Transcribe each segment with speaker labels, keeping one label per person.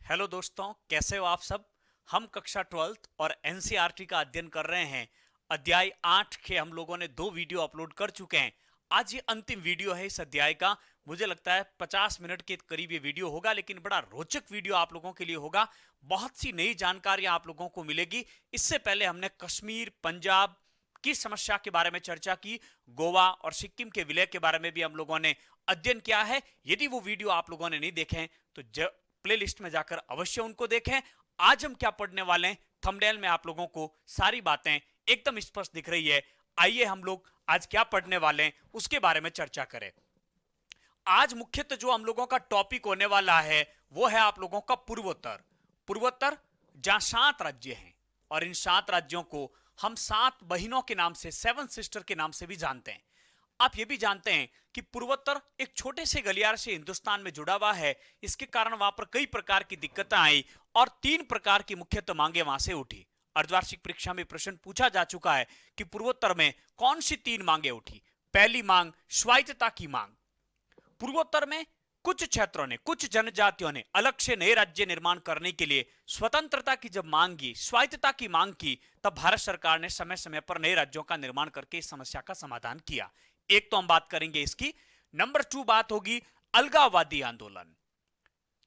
Speaker 1: Hello दोस्तों, कैसे हो आप सब। हम कक्षा 12th और एनसीईआरटी का अध्ययन कर रहे हैं। अध्याय 8 के हम लोगों ने 2 वीडियो अपलोड कर चुके हैं। आज ये अंतिम वीडियो है इस अध्याय का। मुझे लगता है 50 मिनट के करीब ये वीडियो होगा, लेकिन बड़ा रोचक वीडियो आप लोगों के लिए होगा। बहुत सी नई जानकारियां आप लोगों को मिलेगी। इससे पहले हमने कश्मीर, पंजाब की समस्या के बारे में चर्चा की। गोवा और सिक्किम के विलय के बारे में भी हम लोगों ने अध्ययन किया है। यदि वो वीडियो आप लोगों ने नहीं देखे हैं तो प्लेलिस्ट में जाकर अवश्य उनको देखें। आज हम क्या पढ़ने वाले हैं, थंबनेल में आप लोगों को सारी बातें एकदम स्पष्ट दिख रही है। आइए हम लोग आज क्या पढ़ने वाले हैं उसके बारे में चर्चा करें। आज मुख्यतः जो हम लोगों का टॉपिक होने वाला है वो है आप लोगों का पूर्वोत्तर। पूर्वोत्तर जहां 7 राज्य हैं और इन 7 राज्यों को हम 7 बहनों के नाम से, 7 सिस्टर के नाम से भी जानते हैं। आप ये भी जानते हैं कि पूर्वोत्तर एक छोटे से गलियारे से हिंदुस्तान में जुड़ा हुआ है। इसके कारण वहां पर कई प्रकार की दिक्कतें आई और 3 प्रकार की मुख्यतः मांगे वहां से उठी। अर्धवार्षिक परीक्षा में प्रश्न पूछा जा चुका है कि पूर्वोत्तर में कौन सी 3 मांगे उठी। पहली मांग स्वायत्तता की मांग। पूर्वोत्तर में कुछ क्षेत्रों ने, कुछ जनजातियों ने अलग से नए राज्य निर्माण करने के लिए स्वतंत्रता की जब मांग की, स्वायत्तता की मांग की, तब भारत सरकार ने समय समय पर नए राज्यों का निर्माण करके इस समस्या का समाधान किया। एक तो हम बात करेंगे इसकी। नंबर 2 बात होगी अलगाववादी आंदोलन।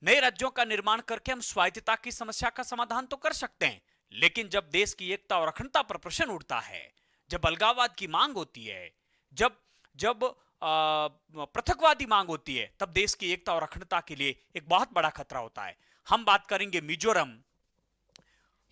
Speaker 1: नए राज्यों का निर्माण करके हम स्वायत्तता की समस्या का समाधान तो कर सकते हैं, लेकिन जब देश की एकता और अखंडता पर प्रश्न उठता है, जब अलगाववाद की मांग होती है, जब जब पृथकवादी मांग होती है, तब देश की एकता और अखंडता के लिए एक बहुत बड़ा खतरा होता है। हम बात करेंगे मिजोरम।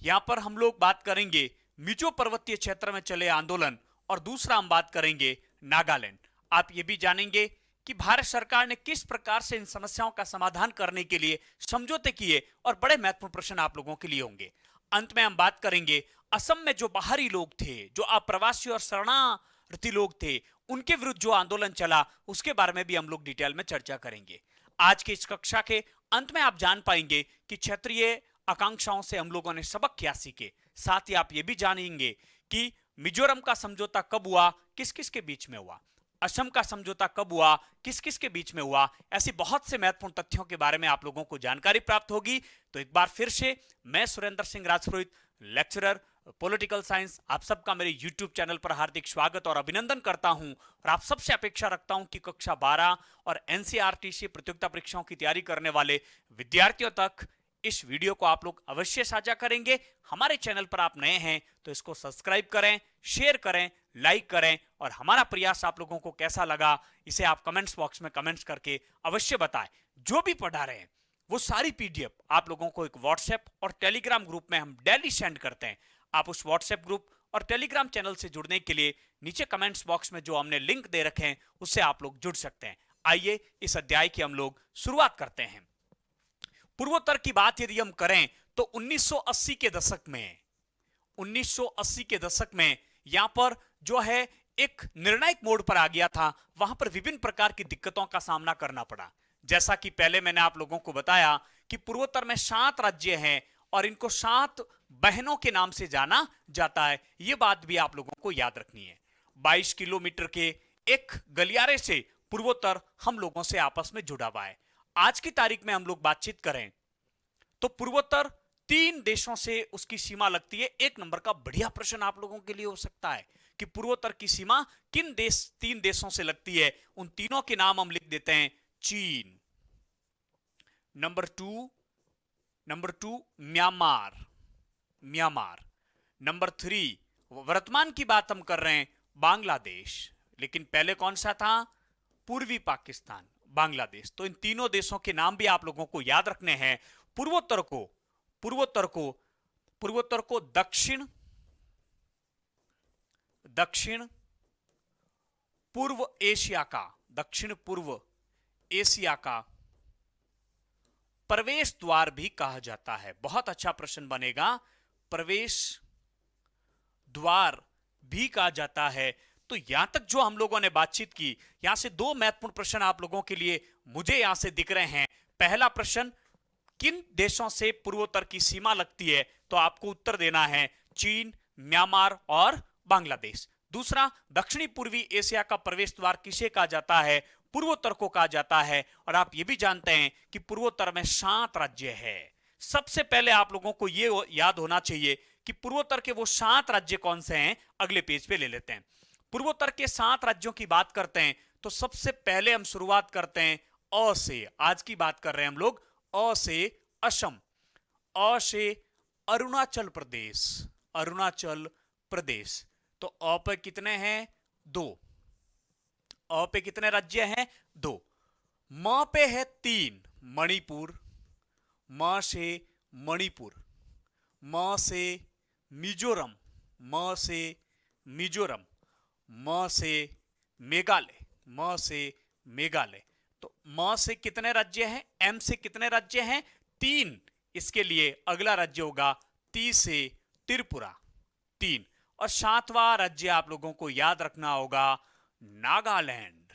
Speaker 1: यहां पर हम लोग बात करेंगे मिजो पर्वतीय क्षेत्र में चले आंदोलन। और दूसरा हम बात करेंगे नागालैंड। आप ये भी जानेंगे कि भारत सरकार ने किस प्रकार से इन समस्याओं का समाधान करने के लिए समझौते किए और बड़े महत्वपूर्ण प्रश्न आप लोगों के लिए होंगे। अंत में हम बात करेंगे असम में जो बाहरी लोग थे, जो अप्रवासी और शरणार्थी लोग थे, उनके विरुद्ध जो आंदोलन चला, उसके बारे में भी हम लोग डिटेल में चर्चा करेंगे। आज की इस कक्षा के अंत में आप जान पाएंगे कि क्षेत्रीय आकांक्षाओं से हम लोगों ने सबक क्या सीखे। साथ ही आप ये भी जानेंगे कि मिजोरम का समझौता कब हुआ, किस किस के बीच में हुआ। असम का समझौता कब हुआ, किस किस के बीच में हुआ। ऐसी बहुत से महत्वपूर्ण तथ्यों के बारे में आप लोगों को जानकारी प्राप्त होगी। तो एक बार फिर से मैं Surendra Singh Rajpurohit, lecturer political science, आप सबका मेरे YouTube चैनल पर हार्दिक स्वागत और अभिनंदन करता हूं। और आप सबसे अपेक्षा रखता हूं कि कक्षा 12 और एनसीईआरटी से प्रतियोगिता परीक्षाओं की तैयारी करने वाले विद्यार्थियों तक इस वीडियो को आप लोग अवश्य साझा करेंगे। हमारे चैनल पर आप नए हैं तो इसको सब्सक्राइब करें, शेयर करें, लाइक करें। और हमारा प्रयास आप लोगों को कैसा लगा, इसे आप कमेंट्स बॉक्स में कमेंट्स करके अवश्य बताएं। जो भी पढ़ा रहे हैं वो सारी पीडीएफ आप लोगों को एक व्हाट्सएप और टेलीग्राम ग्रुप में हम डेली सेंड करते हैं। आप उस व्हाट्सएप ग्रुप और टेलीग्राम चैनल से जुड़ने के लिए नीचे कमेंट्स बॉक्स में जो हमने लिंक दे रखे हैं उससे आप लोग जुड़ सकते हैं। आइए इस अध्याय की हम लोग शुरुआत करते हैं। पूर्वोत्तर की बात यदि हम करें तो 1980 के दशक में, 1980 के दशक में यहां पर जो है एक निर्णायक मोड़ पर आ गया था। वहां पर विभिन्न प्रकार की दिक्कतों का सामना करना पड़ा। जैसा कि पहले मैंने आप लोगों को बताया कि पूर्वोत्तर में 7 राज्य हैं और इनको 7 बहनों के नाम से जाना जाता है। यह बात भी आप लोगों को याद रखनी है। 22 किलोमीटर के एक गलियारे से पूर्वोत्तर हम लोगों से आपस में जुड़ा हुआ है। आज की तारीख में हम लोग बातचीत करें तो पूर्वोत्तर 3 देशों से उसकी सीमा लगती है। 1 नंबर का बढ़िया प्रश्न आप लोगों के लिए हो सकता है कि पूर्वोत्तर की सीमा किन 3 देशों से लगती है। उन तीनों के नाम हम लिख देते हैं। चीन, नंबर 2 म्यांमार, नंबर 3 वर्तमान की बात हम कर रहे हैं बांग्लादेश, लेकिन पहले कौन सा था, पूर्वी पाकिस्तान, बांग्लादेश। तो इन तीनों देशों के नाम भी आप लोगों को याद रखने हैं। पूर्वोत्तर को दक्षिण पूर्व एशिया का प्रवेश द्वार भी कहा जाता है। बहुत अच्छा प्रश्न बनेगा, प्रवेश द्वार भी कहा जाता है। तो यहां तक जो हम लोगों ने बातचीत की, यहां से 2 महत्वपूर्ण प्रश्न आप लोगों के लिए मुझे यहां से दिख रहे हैं। पहला प्रश्न, किन देशों से पूर्वोत्तर की सीमा लगती है, तो आपको उत्तर देना है चीन, म्यांमार और बांग्लादेश। दूसरा, दक्षिणी पूर्वी एशिया का प्रवेश द्वार किसे कहा जाता है, पूर्वोत्तर को कहा जाता है। और आप ये भी जानते हैं कि पूर्वोत्तर में 7 राज्य है। सबसे पहले आप लोगों को यह याद होना चाहिए कि पूर्वोत्तर के वो 7 राज्य कौन से हैं, अगले पेज पे ले लेते हैं। पूर्वोत्तर के 7 राज्यों की बात करते हैं तो सबसे पहले हम शुरुआत करते हैं अ से। आज की बात कर रहे हैं हम लोग अ से असम, अ से अरुणाचल प्रदेश, अरुणाचल प्रदेश। तो अ पे कितने हैं? 2। अ पे कितने राज्य हैं? 2। म पे है 3, मणिपुर, म से मणिपुर, म से मिजोरम, म से मिजोरम, म से मेघालय, म से मेघालय। तो म से कितने राज्य हैं? एम से कितने राज्य हैं? 3। इसके लिए अगला राज्य होगा ती से त्रिपुरा, 3। और 7वां राज्य आप लोगों को याद रखना होगा नागालैंड,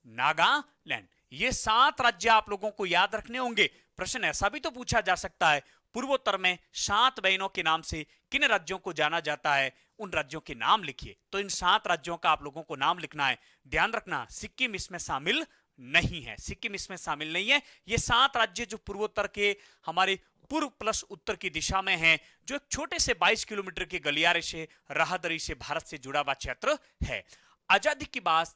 Speaker 1: नागालैंड। ये 7 राज्य आप लोगों को याद रखने होंगे। प्रश्न ऐसा भी तो पूछा जा सकता है, पूर्वोत्तर में 7 बहनों के नाम से किन राज्यों को जाना जाता है? उन राज्यों के नाम लिखिए। तो इन 7 राज्यों का आप लोगों को नाम लिखना है। ध्यान रखना सिक्किम इसमें शामिल नहीं है, सिक्किम इसमें शामिल नहीं है। ये 7 राज्य जो पूर्वोत्तर के हमारे पूर्व प्लस उत्तर की दिशा में हैं, जो एक छोटे से 22 किलोमीटर के गलियारे से, राहदरी से भारत से जुड़ा हुआ क्षेत्र है। आजादी के बाद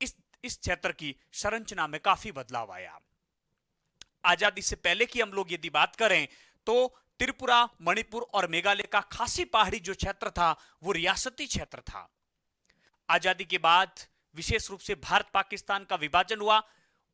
Speaker 1: इस क्षेत्र की संरचना में काफी बदलाव आया। आजादी से पहले की हम लोग यदि बात करें तो त्रिपुरा, मणिपुर और मेघालय का खासी पहाड़ी जो क्षेत्र था वो रियासती क्षेत्र था। आजादी के बाद विशेष रूप से भारत पाकिस्तान का विभाजन हुआ,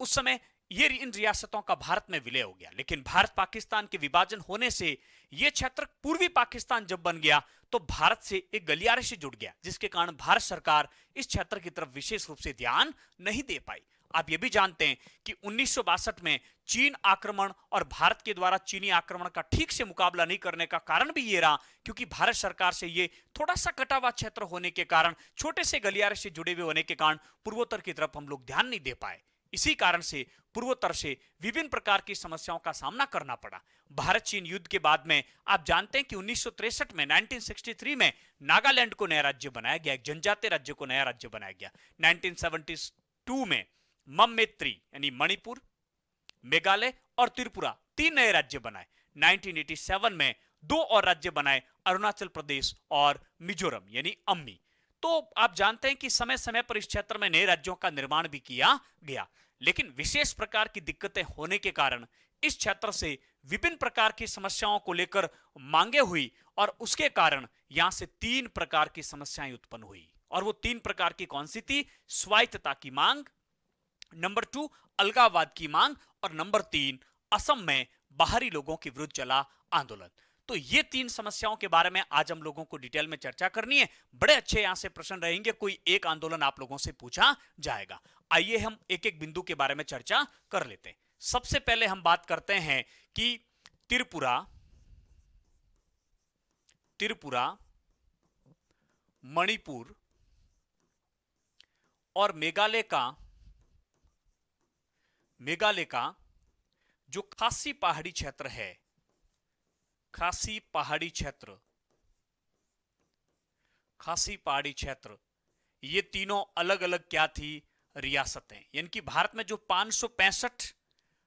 Speaker 1: उस समय ये इन रियासतों का भारत में विलय हो गया। लेकिन भारत पाकिस्तान के विभाजन होने से यह क्षेत्र पूर्वी पाकिस्तान जब बन गया तो भारत से एक गलियारे से जुड़ गया, जिसके कारण भारत सरकार इस क्षेत्र की तरफ विशेष रूप से ध्यान नहीं दे पाई। आप ये भी जानते हैं कि 1962 में चीन आक्रमण और भारत के द्वारा चीनी आक्रमण का ठीक से मुकाबला नहीं करने का कारण भी ये रहा, क्योंकि भारत सरकार से ये थोड़ा सा कटा हुआ क्षेत्र होने के कारण, छोटे से गलियारे से जुड़े हुए होने के कारण पूर्वोत्तर की तरफ हम लोग ध्यान नहीं दे पाए। इसी कारण से पूर्वोत्तर से विभिन्न प्रकार की समस्याओं का सामना करना पड़ा। भारत चीन युद्ध के बाद में आप जानते हैं कि 1963 में 1963 में नागालैंड को नया राज्य बनाया गया, एक जनजातीय राज्य को नया राज्य बनाया गया। 1972 में ममेत्री यानी मणिपुर, मेघालय और त्रिपुरा 3 नए राज्य बनाए। 1987 में 2 और राज्य बनाए, अरुणाचल प्रदेश और मिजोरम यानी अम्मी। तो आप जानते हैं कि समय समय पर इस क्षेत्र में नए राज्यों का निर्माण भी किया गया, लेकिन विशेष प्रकार की दिक्कतें होने के कारण इस क्षेत्र से विभिन्न प्रकार की समस्याओं को लेकर मांगे हुई और उसके कारण यहां से 3 प्रकार की समस्याएं उत्पन्न हुई। और वो 3 प्रकार की कौन सी थी? स्वायत्तता की मांग, नंबर 2 अलगाववाद की मांग और नंबर 3 असम में बाहरी लोगों के विरुद्ध चला आंदोलन। तो ये 3 समस्याओं के बारे में आज हम लोगों को डिटेल में चर्चा करनी है। बड़े अच्छे यहां से प्रश्न रहेंगे, कोई एक आंदोलन आप लोगों से पूछा जाएगा। आइए हम एक एक बिंदु के बारे में चर्चा कर लेते हैं। सबसे पहले हम बात करते हैं कि त्रिपुरा, त्रिपुरा, मणिपुर और मेघालय का जो खासी पहाड़ी क्षेत्र है, खासी पहाड़ी क्षेत्र, खासी पहाड़ी क्षेत्र, ये तीनों अलग अलग क्या थी? रियासतें। यानी कि भारत में जो 565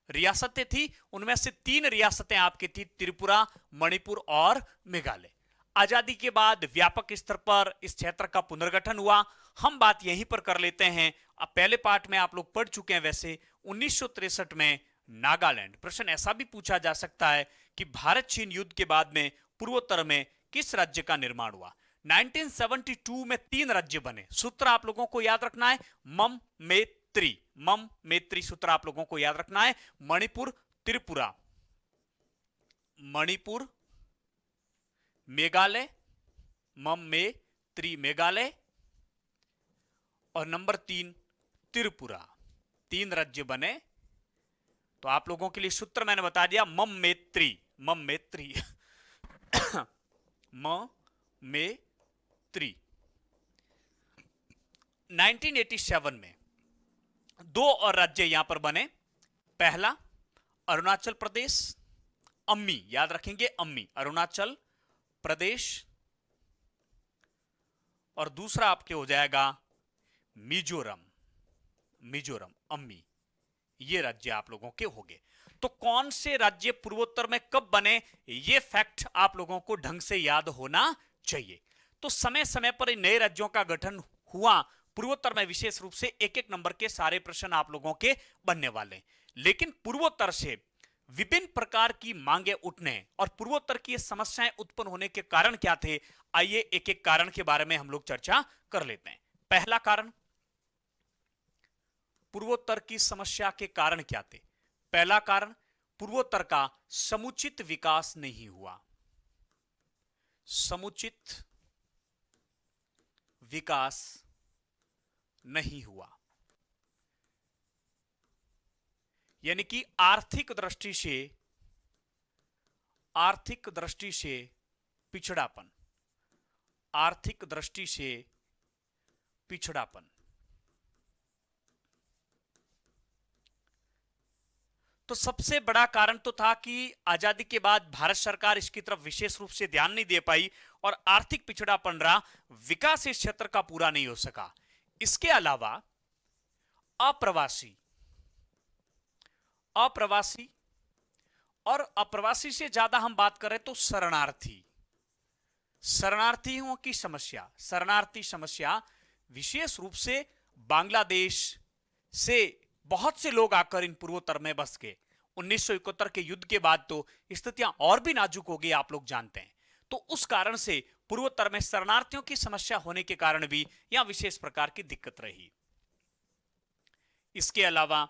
Speaker 1: रियासतें थी उनमें से 3 रियासतें आपकी थी, त्रिपुरा, मणिपुर और मेघालय। आजादी के बाद व्यापक स्तर पर इस क्षेत्र का पुनर्गठन हुआ। हम बात यहीं पर कर लेते हैं। अब पहले पार्ट में आप लोग पढ़ चुके हैं वैसे 1963 में नागालैंड। प्रश्न ऐसा भी पूछा जा सकता है कि भारत चीन युद्ध के बाद में पूर्वोत्तर में किस राज्य का निर्माण हुआ? 1972 में 3 राज्य बने। सूत्र आप लोगों को याद रखना है मम मेत्री, मम मेत्री सूत्र आप लोगों को याद रखना है। मणिपुर, त्रिपुरा, मणिपुर, मेघालय, मम में मेघालय और नंबर 3 त्रिपुरा। 3 राज्य बने। तो आप लोगों के लिए सूत्र मैंने बता दिया, मम मेत्री, मम मेत्री म में 1987 में 2 और राज्य यहां पर बने। पहला अरुणाचल प्रदेश, अम्मी, याद रखेंगे अम्मी, अरुणाचल प्रदेश, और दूसरा आपके हो जाएगा मिजोरम, मिजोरम, अम्मी। ये राज्य आप लोगों के होंगे। तो कौन से राज्य पूर्वोत्तर में कब बने, यह फैक्ट आप लोगों को ढंग से याद होना चाहिए। तो समय समय पर इन नए राज्यों का गठन हुआ। पूर्वोत्तर में विशेष रूप से एक एक नंबर के सारे प्रश्न आप लोगों के बनने वाले। लेकिन पूर्वोत्तर से विभिन्न प्रकार की मांगे उठने और पूर्वोत्तर की समस्याएं उत्पन्न होने के कारण क्या थे, आइए एक एक कारण के बारे में हम लोग चर्चा कर लेते हैं। पहला कारण, पूर्वोत्तर की समस्या के कारण क्या थे? पहला कारण, पूर्वोत्तर का समुचित विकास नहीं हुआ। समुचित विकास नहीं हुआ, यानी कि आर्थिक दृष्टि से पिछड़ापन, आर्थिक दृष्टि से पिछड़ापन। तो सबसे बड़ा कारण तो था कि आजादी के बाद भारत सरकार इसकी तरफ विशेष रूप से ध्यान नहीं दे पाई और आर्थिक पिछड़ापन रहा, विकास इस क्षेत्र का पूरा नहीं हो सका। इसके अलावा अप्रवासी और अप्रवासी से ज्यादा हम बात करें तो शरणार्थियों की समस्या, शरणार्थी समस्या विशेष रूप से बांग्लादेश से बहुत से लोग आकर इन पूर्वोत्तर में बस गए। 1971 के युद्ध के बाद तो स्थितियां और भी नाजुक हो गई, आप लोग जानते हैं। तो उस कारण से पूर्वोत्तर में शरणार्थियों की समस्या होने के कारण भी यहां विशेष प्रकार की दिक्कत रही। इसके अलावा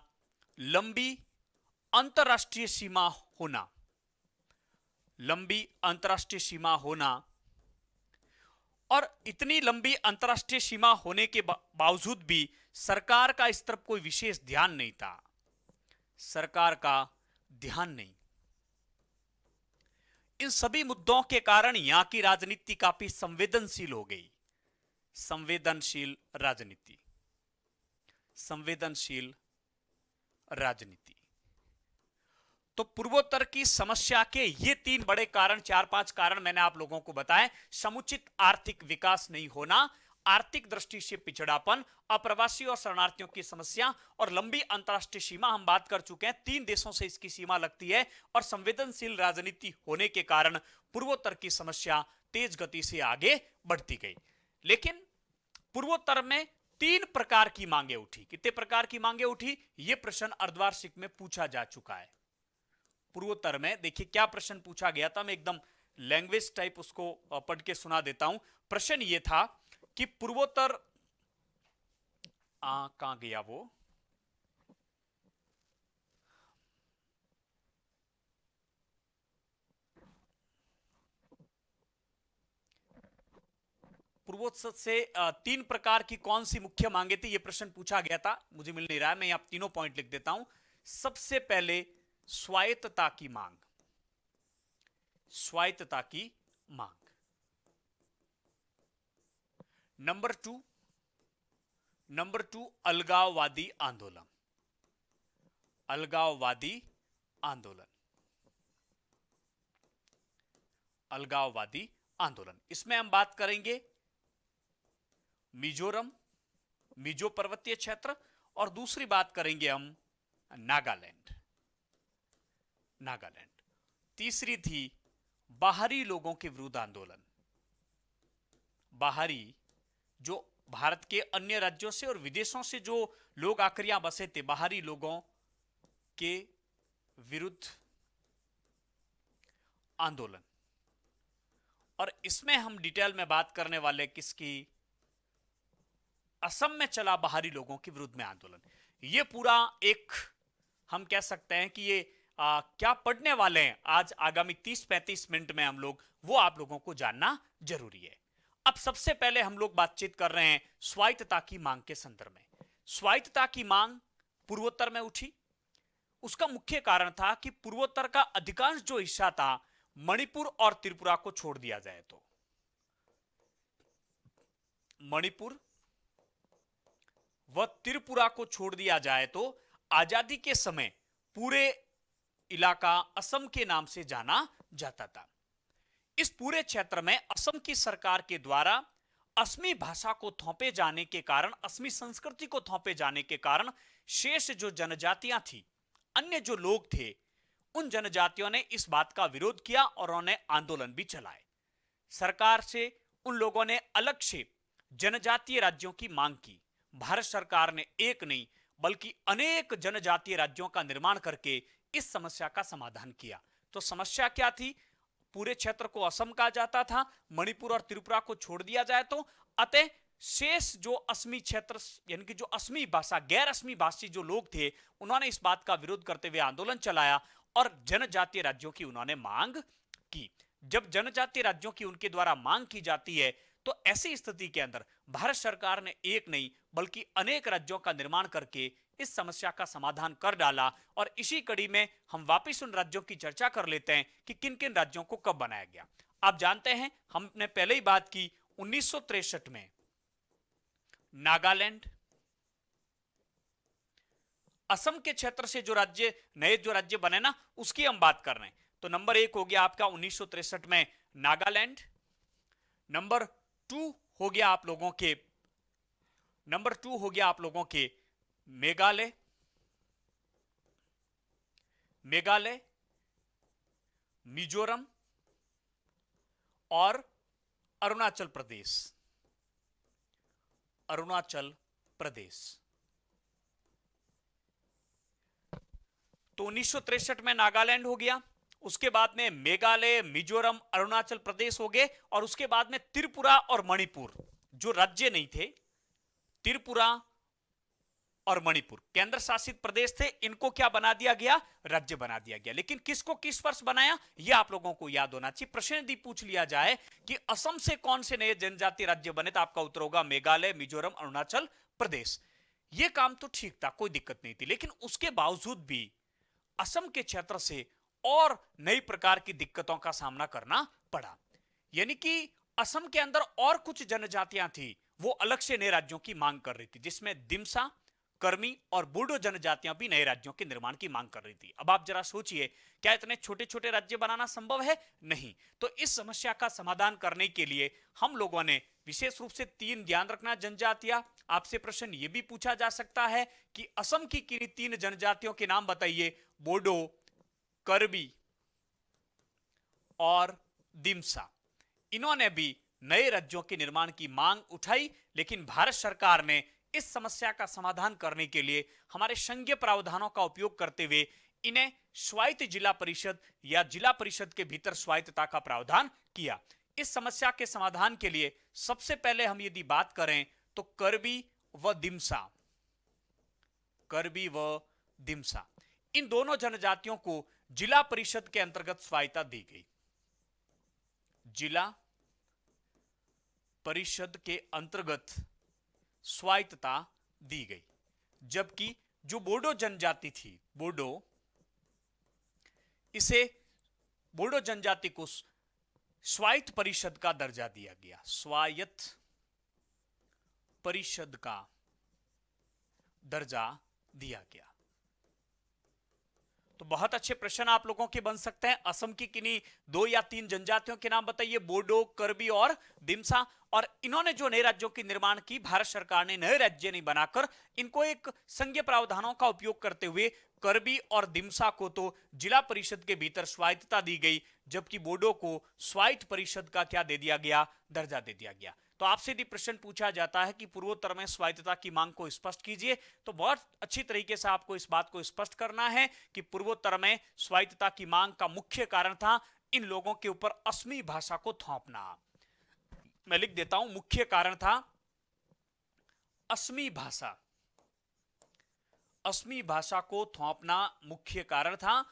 Speaker 1: लंबी अंतरराष्ट्रीय सीमा होना, लंबी अंतरराष्ट्रीय सीमा होना, और इतनी लंबी अंतरराष्ट्रीय सीमा होने के बावजूद भी सरकार का इस तरफ कोई विशेष ध्यान नहीं था, सरकार का ध्यान नहीं। इन सभी मुद्दों के कारण यहां की राजनीति काफी संवेदनशील हो गई। संवेदनशील राजनीति, संवेदनशील राजनीति। तो पूर्वोत्तर की समस्या के ये तीन बड़े कारण, 4-5 कारण मैंने आप लोगों को बताए। समुचित आर्थिक विकास नहीं होना, आर्थिक दृष्टि से पिछड़ापन, अप्रवासी और शरणार्थियों की समस्या और लंबी अंतरराष्ट्रीय सीमा हम बात कर चुके हैं। 3 देशों से इसकी सीमा लगती है और संवेदनशील राजनीति होने के कारण पूर्वोत्तर की समस्या तेज गति से आगे बढ़ती गई। लेकिन पूर्वोत्तर में 3 प्रकार की मांगे उठी। कितने प्रकार की मांगे उठी, यह प्रश्न अर्धवार्षिक में पूछा जा चुका है। पूर्वोत्तर में देखिए क्या प्रश्न पूछा गया था, मैं एकदम लैंग्वेज टाइप उसको पढ़ के सुना देता हूं। प्रश्न यह था कि पूर्वोत्तर कहां गया वो, पूर्वोत्तर से 3 प्रकार की कौन सी मुख्य मांगे थी, यह प्रश्न पूछा गया था। मुझे मिल नहीं रहा है, मैं यहां तीनों पॉइंट लिख देता हूं। सबसे पहले स्वायत्तता की मांग, स्वायत्तता की मांग। नंबर 2 अलगाववादी आंदोलन, अलगाववादी आंदोलन, अलगाववादी आंदोलन। इसमें हम बात करेंगे मिजोरम, मिजो पर्वतीय क्षेत्र, और दूसरी बात करेंगे हम नागालैंड, नागालैंड। तीसरी थी बाहरी लोगों के विरुद्ध आंदोलन, बाहरी जो भारत के अन्य राज्यों से और विदेशों से जो लोग आकर यहां बसे थे, बाहरी लोगों के विरुद्ध आंदोलन। और इसमें हम डिटेल में बात करने वाले किसकी, असम में चला बाहरी लोगों के विरुद्ध में आंदोलन। यह पूरा एक हम कह सकते हैं कि ये क्या पढ़ने वाले हैं आज आगामी 30-35 मिनट में हम लोग, वो आप लोगों को जानना जरूरी है। अब सबसे पहले हम लोग बातचीत कर रहे हैं स्वायत्तता की मांग के संदर्भ में। स्वायत्तता की मांग पूर्वोत्तर में उठी। उसका मुख्य कारण था कि पूर्वोत्तर का अधिकांश जो हिस्सा था, मणिपुर और त्रिपुरा को छोड़ दिया जाए तो, मणिपुर व त्रिपुरा को छोड़ दिया जाए तो आजादी के समय पूरे इलाका असम के नाम से जाना जाता था। इस पूरे क्षेत्र में असम की सरकार के द्वारा असमी भाषा को थोपे जाने के कारण, असमी संस्कृति को थोपे जाने के कारण शेष जो जनजातियां थी, अन्य जो लोग थे, उन जनजातियों ने इस बात का विरोध किया और उन्होंने आंदोलन भी चलाए। सरकार से उन लोगों ने अलग से जनजातीय राज्यों की मांग की। भारत सरकार ने एक नहीं बल्कि अनेक जनजातीय राज्यों का निर्माण करके इस समस्या का समाधान किया। तो समस्या क्या थी? पूरे क्षेत्र को असम कहा जाता था, मणिपुर और त्रिपुरा को छोड़ दिया जाए तो, अतः शेष जो असमी क्षेत्र यानी कि जो असमी भाषा, गैर असमी भाषी जो लोग थे, उन्होंने इस बात का विरोध करते हुए आंदोलन चलाया और जनजातीय राज्यों की उन्होंने मांग की। जब जनजातीय राज्यों की उनके द्वारा मांग की जाती है तो ऐसी स्थिति के अंदर भारत सरकार ने एक नहीं बल्कि अनेक राज्यों का निर्माण करके इस समस्या का समाधान कर डाला। और इसी कड़ी में हम वापस उन राज्यों की चर्चा कर लेते हैं कि किन किन राज्यों को कब बनाया गया। आप जानते हैं, हमने पहले ही बात की 1963 में नागालैंड, असम के क्षेत्र से जो राज्य नए जो राज्य बने ना, उसकी हम बात कर रहे हैं। तो नंबर 1 हो गया आपका 1963 में नागालैंड। नंबर 2 हो गया आप लोगों के मेघालय, मिजोरम और अरुणाचल प्रदेश। तो 1963 में नागालैंड हो गया, उसके बाद में मेघालय, मिजोरम, अरुणाचल प्रदेश हो गए और उसके बाद में त्रिपुरा और मणिपुर जो राज्य नहीं थे, त्रिपुरा और मणिपुर केंद्र शासित प्रदेश थे, इनको क्या बना दिया गया? राज्य बना दिया गया। लेकिन किसको किस वर्ष बनाया, यह आप लोगों को याद होना चाहिए। प्रश्न यदि पूछ लिया जाए कि असम से कौन से नए जनजातीय राज्य बने, तो आपका उत्तर होगा मेघालय, मिजोरम, अरुणाचल प्रदेश। यह काम तो ठीक था, कोई दिक्कत नहीं थी, लेकिन उसके बावजूद भी असम के क्षेत्र से और नई प्रकार की दिक्कतों का सामना करना पड़ा। यानी कि असम के अंदर और कुछ जनजातियां थी, वो अलग से नए राज्यों की मांग कर रही थी, जिसमें दिमसा, कर्मी और बोडो जनजातियां भी नए राज्यों के निर्माण की मांग कर रही थी। अब आप जरा सोचिए, क्या इतने छोटे छोटे राज्य बनाना संभव है? नहीं। तो इस समस्या का समाधान करने के लिए हम लोगों ने विशेष रूप से 3 ध्यान रखना जनजातियां। आपसे प्रश्न यह भी पूछा जा सकता है कि असम की किन्हीं 3 जनजातियों के नाम बताइए, बोडो, कर्बी और दिमसा। इन्होंने भी नए राज्यों के निर्माण की मांग उठाई, लेकिन भारत सरकार ने इस समस्या का समाधान करने के लिए हमारे संघीय प्रावधानों का उपयोग करते हुए इन्हें स्वायत्त जिला परिषद या जिला परिषद के भीतर स्वायत्तता का प्रावधान किया। इस समस्या के समाधान के लिए सबसे पहले हम यदि बात करें तो कर्बी व दिमसा, इन दोनों जनजातियों को जिला परिषद के अंतर्गत स्वायत्तता दी गई। जिला परिषद के अंतर्गत स्वायत्तता दी गई, जबकि जो बोडो जनजाति थी, बोडो जनजाति को स्वायत्त परिषद का दर्जा दिया गया। स्वायत्त परिषद का दर्जा दिया गया। तो बहुत अच्छे प्रश्न आप लोगों के बन सकते हैं। असम की किन्हीं 2 या 3 जनजातियों के नाम बताइए, बोडो, कर्बी और दिमसा। और इन्होंने जो नए राज्यों की निर्माण की, भारत सरकार ने नए राज्य नहीं बनाकर इनको एक संघीय प्रावधानों का उपयोग करते हुए कर्बी और दिमसा को तो जिला परिषद के भीतर स्वायत्तता दी गई, जबकि बोडो को स्वायत्त परिषद का क्या दे दिया गया? दर्जा दे दिया गया। तो आपसे यदि प्रश्न पूछा जाता है कि पूर्वोत्तर में स्वायत्तता की मांग को स्पष्ट कीजिए, तो बहुत अच्छी तरीके से आपको इस बात को स्पष्ट करना है कि पूर्वोत्तर में स्वायत्तता की मांग का मुख्य कारण था इन लोगों के ऊपर असमी भाषा को थोपना। मैं लिख देता हूं, मुख्य कारण था असमी भाषा को थोपना मुख्य कारण था।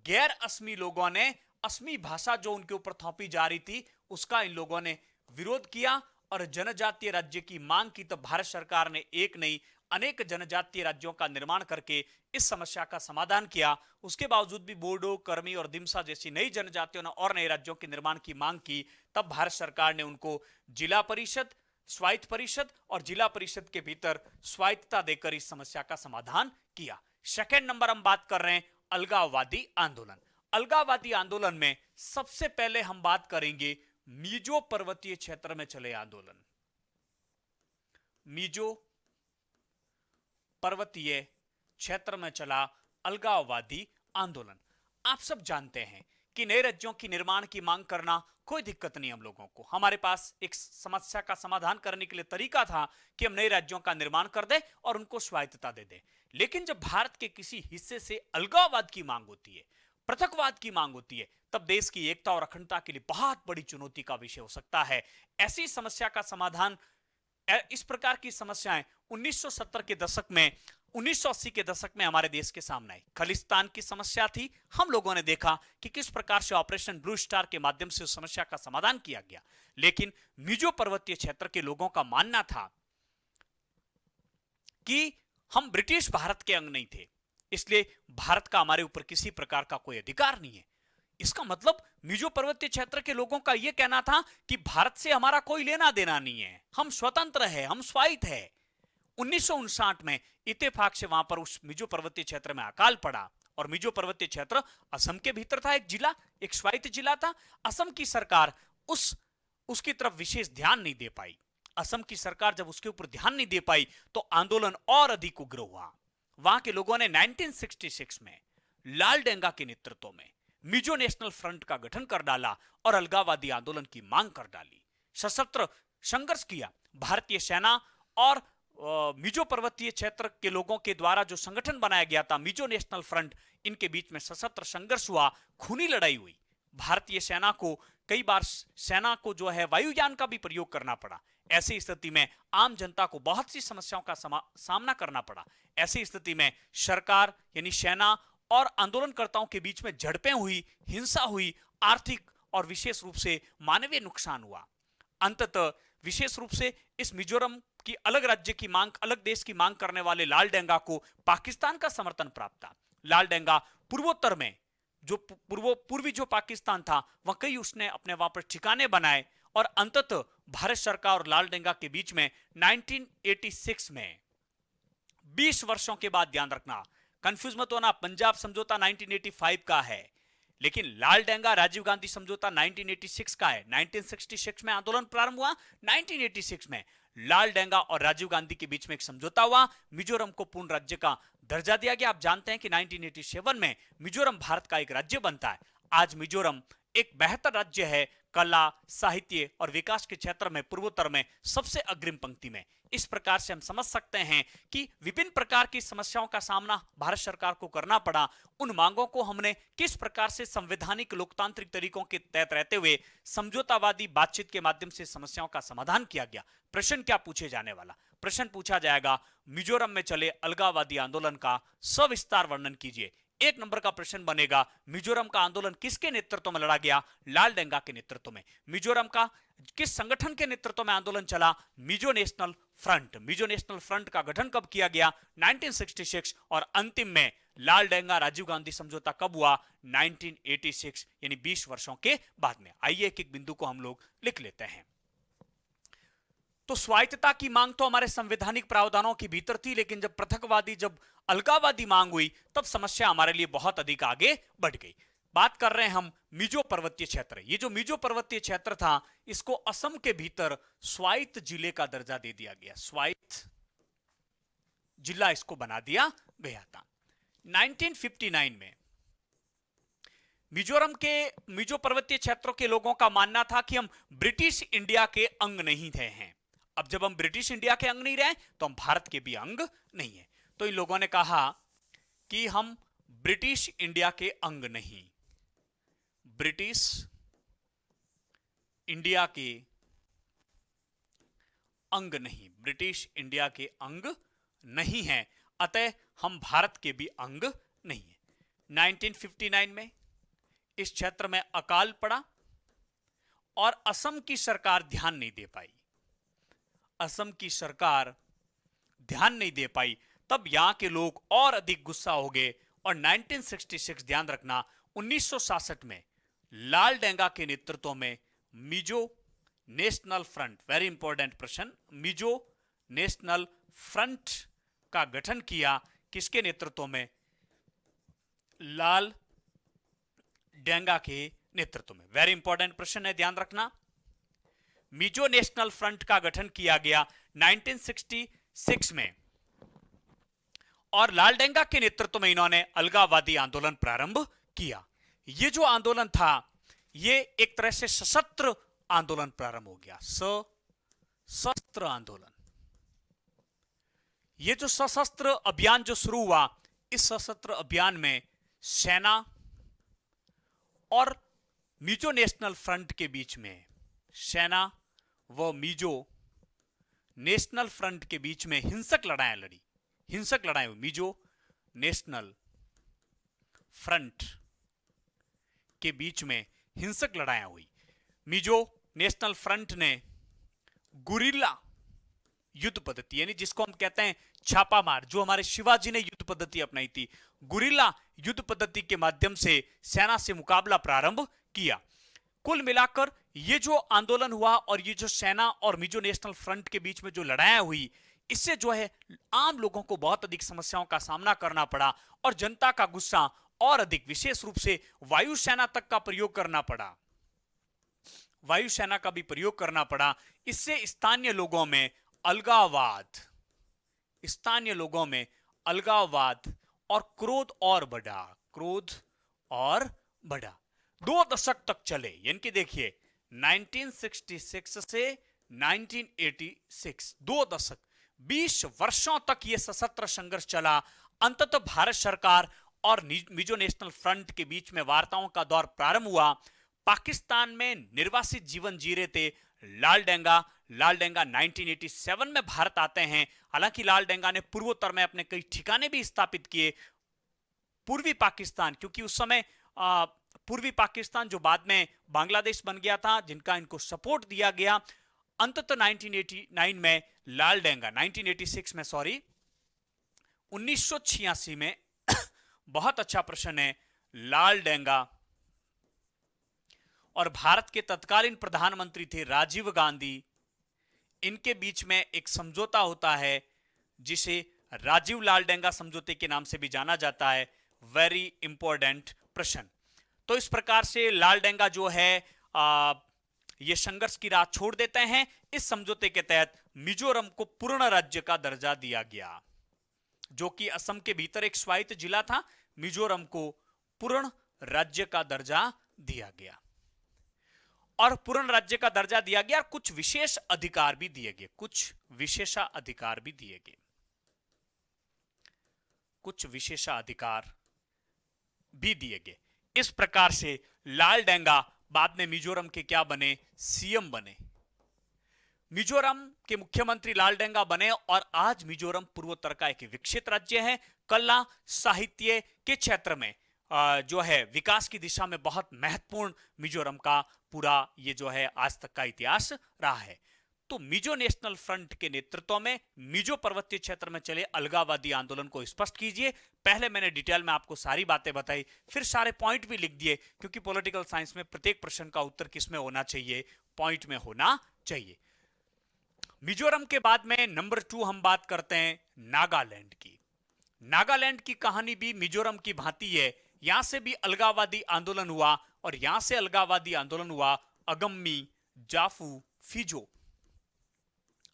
Speaker 1: गैर असमी लोगों ने असमी भाषा जो उनके ऊपर थोपी जा रही थी, उसका इन लोगों ने विरोध किया और जनजातीय राज्य की मांग की। तो भारत सरकार ने एक नहीं अनेक जनजातीय राज्यों का निर्माण करके इस समस्या का समाधान किया। उसके बावजूद भी बोडो, कर्मी और दिमसा जैसी नई जनजातियों ने और नए राज्यों के निर्माण की मांग की। तब भारत सरकार ने उनको जिला परिषद, स्वायत्त परिषद और जिला परिषद के भीतर स्वायत्तता देकर इस समस्या का समाधान किया। सेकंड नंबर हम बात कर रहे हैं अलगाववादी आंदोलन। अलगाववादी आंदोलन में सबसे पहले हम बात करेंगे मिजो पर्वतीय क्षेत्र में चले आंदोलन। मिजो पर्वतीय क्षेत्र में चला अलगाववादी आंदोलन। आप सब जानते हैं कि नए राज्यों की निर्माण की मांग करना कोई दिक्कत नहीं हम लोगों को। हमारे पास एक समस्या का समाधान करने के लिए तरीका था कि हम नए राज्यों का निर्माण कर दें और उनको स्वायत्तता दे दें। लेकिन जब भारत के किसी हिस्से से अलगाववाद की मांग होती है, पृथकवाद की मांग होती है, तब देश की एकता और अखंडता के लिए बहुत बड़ी चुनौती का विषय हो सकता है। ऐसी समस्या का समाधान, इस प्रकार की समस्याएं 1970 के दशक में, 1980 के दशक में हमारे देश के सामने आई। खालिस्तान की समस्या थी। हम लोगों ने देखा कि किस प्रकार से ऑपरेशन ब्लू स्टार के माध्यम से उस समस्या का समाधान किया गया। लेकिन मिजो पर्वतीय क्षेत्र के लोगों का मानना था कि हम ब्रिटिश भारत के अंग नहीं थे, इसलिए भारत का हमारे ऊपर किसी प्रकार का कोई अधिकार नहीं है। इसका मतलब मिजो पर्वतीय क्षेत्र के लोगों का यह कहना था कि भारत से हमारा कोई लेना देना नहीं है, हम स्वतंत्र है, हम स्वायत्त है। 1959 में इत्तेफाक से वहां पर उस मिजो पर्वतीय क्षेत्र में अकाल पड़ा और मिजो पर्वतीय क्षेत्र असम के भीतर था, एक जिला, एक स्वायत्त जिला था। असम की सरकार उसकी तरफ विशेष ध्यान नहीं दे पाई। असम की सरकार जब उसके ऊपर ध्यान नहीं दे पाई तो आंदोलन और अधिक उग्र हुआ। वहां के लोगों ने 1966 में लाल डेंगा के नेतृत्व में मिजो नेशनल फ्रंट का गठन कर डाला और अलगाववादी आंदोलन की मांग कर डाली। सशस्त्र संघर्ष किया। भारतीय सेना और मिजो पर्वतीय क्षेत्र के लोगों के द्वारा जो संगठन बनाया गया था मिजो नेशनल फ्रंट, इनके बीच में सशस्त्र संघर्ष हुआ, खूनी लड़ाई हुई। भारतीय सेना को कई बार जो है वायुयान का भी प्रयोग करना पड़ा। ऐसी स्थिति में आम जनता को बहुत सी समस्याओं का सामना करना पड़ा। ऐसी स्थिति में सरकार यानी सेना और आंदोलनकर्ताओं के बीच में झड़पें हुई, हिंसा हुई, आर्थिक और विशेष रूप से मानवीय नुकसान हुआ। अंततः विशेष रूप से इस मिजोरम की अलग राज्य की मांग, अलग देश की मांग करने वाले लाल डेंगा को पाकिस्तान का समर्थन प्राप्त था। लाल डेंगा पूर्वोत्तर में जो पूर्वी जो पाकिस्तान था वह कई उसने अपने वहां पर ठिकाने बनाए और अंततः भारत सरकार और लाल डेंगा के बीच में 1986 में 20 वर्षों के बाद, ध्यान रखना, कंफ्यूज मत होना, पंजाब समझौता 1985 का है, लेकिन लाल डेंगा राजीव गांधी समझौता 1986 का है। 1966 में आंदोलन प्रारंभ हुआ, 1986 में लाल डेंगा और राजीव गांधी के बीच में एक समझौता हुआ, मिजोरम को पूर्ण राज्य का दर्जा दिया गया। आप जानते हैं कि 1987 में मिजोरम भारत का एक राज्य बनता है। आज मिजोरम एक बेहतर राज्य है, कला, साहित्य और विकास के क्षेत्र में पूर्वोत्तर में सबसे अग्रिम पंक्ति में। इस प्रकार से हम समझ सकते हैं कि विभिन्न प्रकार की समस्याओं का सामना भारत सरकार को करना पड़ा। उन मांगों को हमने किस प्रकार से संवैधानिक लोकतांत्रिक तरीकों के तहत रहते हुए समझौतावादी बातचीत के माध्यम से समस्याओं का समाधान किया गया। प्रश्न क्या पूछे जाने वाला? प्रश्न पूछा जाएगा, मिजोरम में चले अलगाववादी आंदोलन का सविस्तार वर्णन कीजिए। 1 नंबर का प्रश्न बनेगा, मिजोरम का आंदोलन किसके नेतृत्व में लड़ा गया? लाल डेंगा के नेतृत्व में। मिजोरम का किस संगठन के नेतृत्व में आंदोलन चला? Mizo national front. Mizo national front का गठन कब किया गया? 1966। और अंतिम में लाल डेंगा राजीव गांधी समझौता कब हुआ? 1986, यानी 20 वर्षों के बाद में। आइए एक एक बिंदु को हम लोग लिख लेते हैं। तो स्वायत्तता की मांग तो हमारे संवैधानिक प्रावधानों के भीतर थी, लेकिन जब पृथकवादी, जब अलगाववादी मांग हुई तब समस्या हमारे लिए बहुत अधिक आगे बढ़ गई। बात कर रहे हैं हम मिजो पर्वतीय क्षेत्र। ये जो मिजो पर्वतीय क्षेत्र था, इसको असम के भीतर स्वायत्त जिले का दर्जा दे दिया गया। स्वायत्त जिला इसको बना दिया गया था। 1959 में मिजोरम के मिजो पर्वतीय क्षेत्रों के लोगों का मानना था कि हम ब्रिटिश इंडिया के अंग नहीं थे हैं। अब जब हम ब्रिटिश इंडिया के अंग नहीं रहे तो हम भारत के भी अंग नहीं है। तो इन लोगों ने कहा कि हम ब्रिटिश इंडिया के अंग नहीं, ब्रिटिश इंडिया के अंग नहीं, ब्रिटिश इंडिया के अंग नहीं है, अतः हम भारत के भी अंग नहीं है। 1959 में इस क्षेत्र में अकाल पड़ा और असम की सरकार ध्यान नहीं दे पाई। असम की सरकार ध्यान नहीं दे पाई, तब यहां के लोग और अधिक गुस्सा हो गए और 1966, ध्यान रखना, 1966 में लाल डेंगा के नेतृत्व में Mizo national front, very important प्रश्न, मिजो नेशनल फ्रंट का गठन किया। किसके नेतृत्व में? लाल डेंगा के नेतृत्व में। वेरी इंपॉर्टेंट प्रश्न है, ध्यान रखना। मिजो नेशनल फ्रंट का गठन किया गया 1966 में और लाल डेंगा के नेतृत्व में इन्होंने अलगाववादी आंदोलन प्रारंभ किया। ये जो आंदोलन था ये एक तरह से सशस्त्र आंदोलन प्रारंभ हो गया, सशस्त्र आंदोलन। ये जो सशस्त्र अभियान जो शुरू हुआ, इस सशस्त्र अभियान में सेना और मिजो नेशनल फ्रंट के बीच में, सेना व मिजो नेशनल फ्रंट के बीच में हिंसक लड़ाइयां लड़ी, हिंसक लड़ाई हुई। मिजो नेशनल फ्रंट के बीच में हिंसक लड़ाइयां हुई। मिजो नेशनल फ्रंट ने गुरिल्ला युद्ध पद्धति, यानी जिसको हम कहते हैं छापामार, जो हमारे शिवाजी ने युद्ध पद्धति अपनाई थी, गुरिल्ला युद्ध पद्धति के माध्यम से सेना से मुकाबला प्रारंभ किया। कुल मिलाकर ये जो आंदोलन हुआ और ये जो सेना और मिजो नेशनल फ्रंट के बीच में जो लड़ाइयां हुई, इससे जो है आम लोगों को बहुत अधिक समस्याओं का सामना करना पड़ा और जनता का गुस्सा और अधिक, विशेष रूप से वायुसेना तक का प्रयोग करना पड़ा, वायुसेना का भी प्रयोग करना पड़ा। इससे स्थानीय लोगों में अलगाववाद, स्थानीय लोगों में अलगाववाद और क्रोध और बढ़ा, क्रोध और बढ़ा। 2 दशक तक चले, यानी कि देखिए 1966 से 1986, 2 दशक, 20 वर्षों तक यह सशस्त्र संघर्ष चला। अंततः भारत सरकार और मिजो नेशनल फ्रंट के बीच में वार्ताओं का दौर प्रारंभ हुआ। पाकिस्तान में निर्वासित जीवन जी रहे थे लालडेंगा। लालडेंगा 1987 में भारत आते हैं। हालांकि लालडेंगा ने पूर्वोत्तर में अपने कई ठिकाने भी स्थापित किए। पूर्वी पाकिस्तान, क्योंकि उस समय पूर्वी पाकिस्तान जो बाद में बांग्लादेश बन गया था, जिनका इनको सपोर्ट दिया गया, अंततः 1989 में लालडेंगा, 1986 में सॉरी 1986 में बहुत अच्छा प्रश्न है। लालडेंगा और भारत के तत्कालीन प्रधानमंत्री थे राजीव गांधी, इनके बीच में एक समझौता होता है जिसे राजीव लालडेंगा समझौते के नाम से भी जाना जाता है। वेरी इंपॉर्टेंट प्रश्न। तो इस प्रकार से लालडेंगा जो है ये संघर्ष की राह छोड़ देते हैं। इस समझौते के तहत मिजोरम को पूर्ण राज्य का दर्जा दिया गया, जो कि असम के भीतर एक स्वायत्त जिला था। मिजोरम को पूर्ण राज्य का दर्जा दिया गया और पूर्ण राज्य का दर्जा दिया गया और कुछ विशेष अधिकार भी दिए गए, कुछ विशेषाधिकार भी दिए गए, कुछ विशेषाधिकार भी दिए गए। इस प्रकार से लालडेंगा बाद में मिजोरम के क्या बने, सीएम बने। मिजोरम के मुख्यमंत्री लालडेंगा बने और आज मिजोरम पूर्वोत्तर का एक विकसित राज्य है। कला साहित्य के क्षेत्र में जो है विकास की दिशा में बहुत महत्वपूर्ण मिजोरम का पूरा ये जो है आज तक का इतिहास रहा है। तो मिजो नेशनल फ्रंट के नेतृत्व में मिजो पर्वतीय क्षेत्र में चले अलगाववादी आंदोलन को स्पष्ट कीजिए। पहले मैंने डिटेल में आपको सारी बातें बताई, फिर सारे पॉइंट भी लिख दिए, क्योंकि पॉलिटिकल साइंस में प्रत्येक प्रश्न का उत्तर किसमें होना चाहिए, पॉइंट में होना चाहिए। मिजोरम के बाद में नंबर 2 हम बात करते हैं नागालैंड की। नागालैंड की कहानी भी मिजोरम की भांति है। यहां से भी अलगाववादी आंदोलन हुआ और यहां से अलगाववादी आंदोलन हुआ अगम्मी जाफू फिजो,